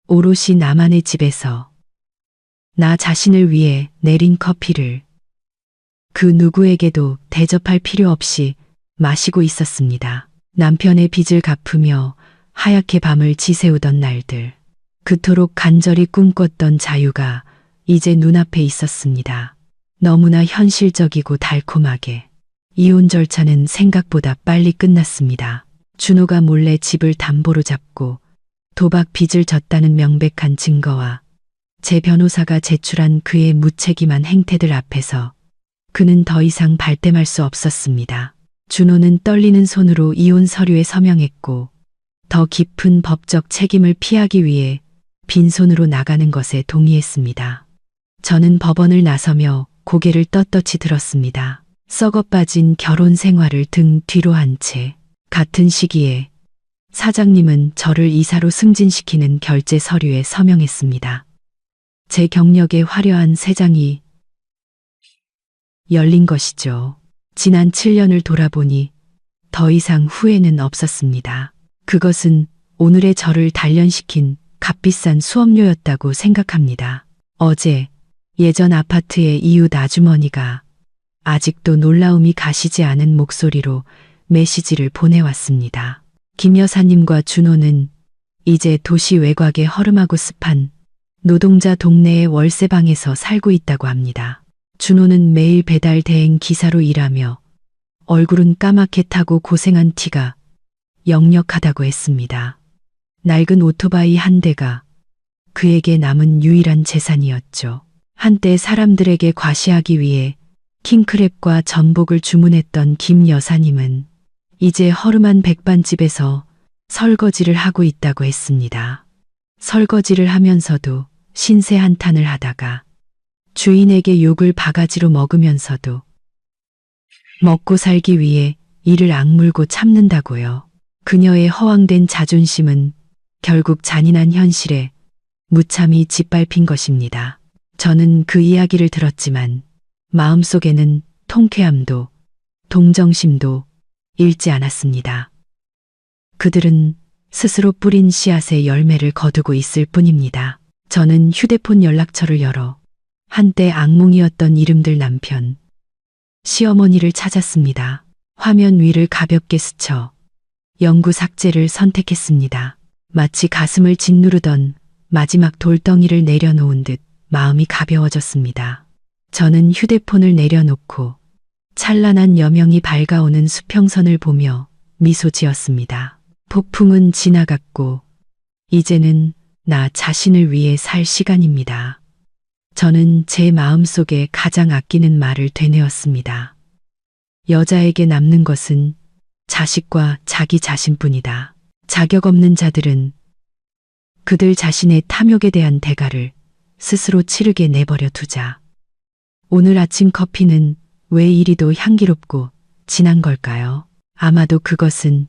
오롯이 나만의 집에서 나 자신을 위해 내린 커피를 그 누구에게도 대접할 필요 없이 마시고 있었습니다. 남편의 빚을 갚으며 하얗게 밤을 지새우던 날들, 그토록 간절히 꿈꿨던 자유가 이제 눈앞에 있었습니다. 너무나 현실적이고 달콤하게. 이혼 절차는 생각보다 빨리 끝났습니다. 준호가 몰래 집을 담보로 잡고 도박 빚을 졌다는 명백한 증거와 제 변호사가 제출한 그의 무책임한 행태들 앞에서 그는 더 이상 발뺌할 수 없었습니다. 준호는 떨리는 손으로 이혼 서류에 서명했고 더 깊은 법적 책임을 피하기 위해 빈손으로 나가는 것에 동의했습니다. 저는 법원을 나서며 고개를 떳떳이 들었습니다. 썩어빠진 결혼 생활을 등 뒤로 한 채 같은 시기에 사장님은 저를 이사로 승진시키는 결제 서류에 서명했습니다. 제 경력의 화려한 새 장이 열린 것이죠. 지난 7년을 돌아보니 더 이상 후회는 없었습니다. 그것은 오늘의 저를 단련시킨 값비싼 수업료였다고 생각합니다. 어제 예전 아파트의 이웃 아주머니가 아직도 놀라움이 가시지 않은 목소리로 메시지를 보내왔습니다. 김 여사님과 준호는 이제 도시 외곽의 허름하고 습한 노동자 동네의 월세방에서 살고 있다고 합니다. 준호는 매일 배달 대행 기사로 일하며 얼굴은 까맣게 타고 고생한 티가 역력하다고 했습니다. 낡은 오토바이 한 대가 그에게 남은 유일한 재산이었죠. 한때 사람들에게 과시하기 위해 킹크랩과 전복을 주문했던 김 여사님은 이제 허름한 백반집에서 설거지를 하고 있다고 했습니다. 설거지를 하면서도 신세 한탄을 하다가 주인에게 욕을 바가지로 먹으면서도 먹고 살기 위해 이를 악물고 참는다고요. 그녀의 허황된 자존심은 결국 잔인한 현실에 무참히 짓밟힌 것입니다. 저는 그 이야기를 들었지만 마음속에는 통쾌함도 동정심도 잃지 않았습니다. 그들은 스스로 뿌린 씨앗의 열매를 거두고 있을 뿐입니다. 저는 휴대폰 연락처를 열어 한때 악몽이었던 이름들 남편, 시어머니를 찾았습니다. 화면 위를 가볍게 스쳐 영구 삭제를 선택했습니다. 마치 가슴을 짓누르던 마지막 돌덩이를 내려놓은 듯 마음이 가벼워졌습니다. 저는 휴대폰을 내려놓고 찬란한 여명이 밝아오는 수평선을 보며 미소 지었습니다. 폭풍은 지나갔고 이제는 나 자신을 위해 살 시간입니다. 저는 제 마음속에 가장 아끼는 말을 되뇌었습니다. 여자에게 남는 것은 자식과 자기 자신뿐이다. 자격 없는 자들은 그들 자신의 탐욕에 대한 대가를 스스로 치르게 내버려 두자. 오늘 아침 커피는 왜 이리도 향기롭고 진한 걸까요? 아마도 그것은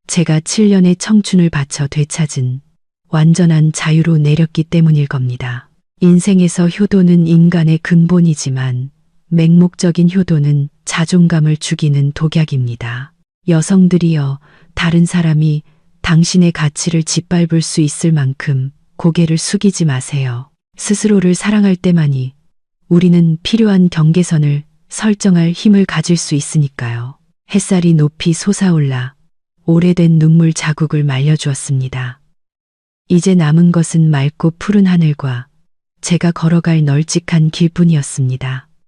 제가 7년의 청춘을 바쳐 되찾은 완전한 자유로 내렸기 때문일 겁니다. 인생에서 효도는 인간의 근본이지만 맹목적인 효도는 자존감을 죽이는 독약입니다. 여성들이여, 다른 사람이 당신의 가치를 짓밟을 수 있을 만큼 고개를 숙이지 마세요. 스스로를 사랑할 때만이 우리는 필요한 경계선을 설정할 힘을 가질 수 있으니까요. 햇살이 높이 솟아올라 오래된 눈물 자국을 말려주었습니다. 이제 남은 것은 맑고 푸른 하늘과 제가 걸어갈 널찍한 길뿐이었습니다.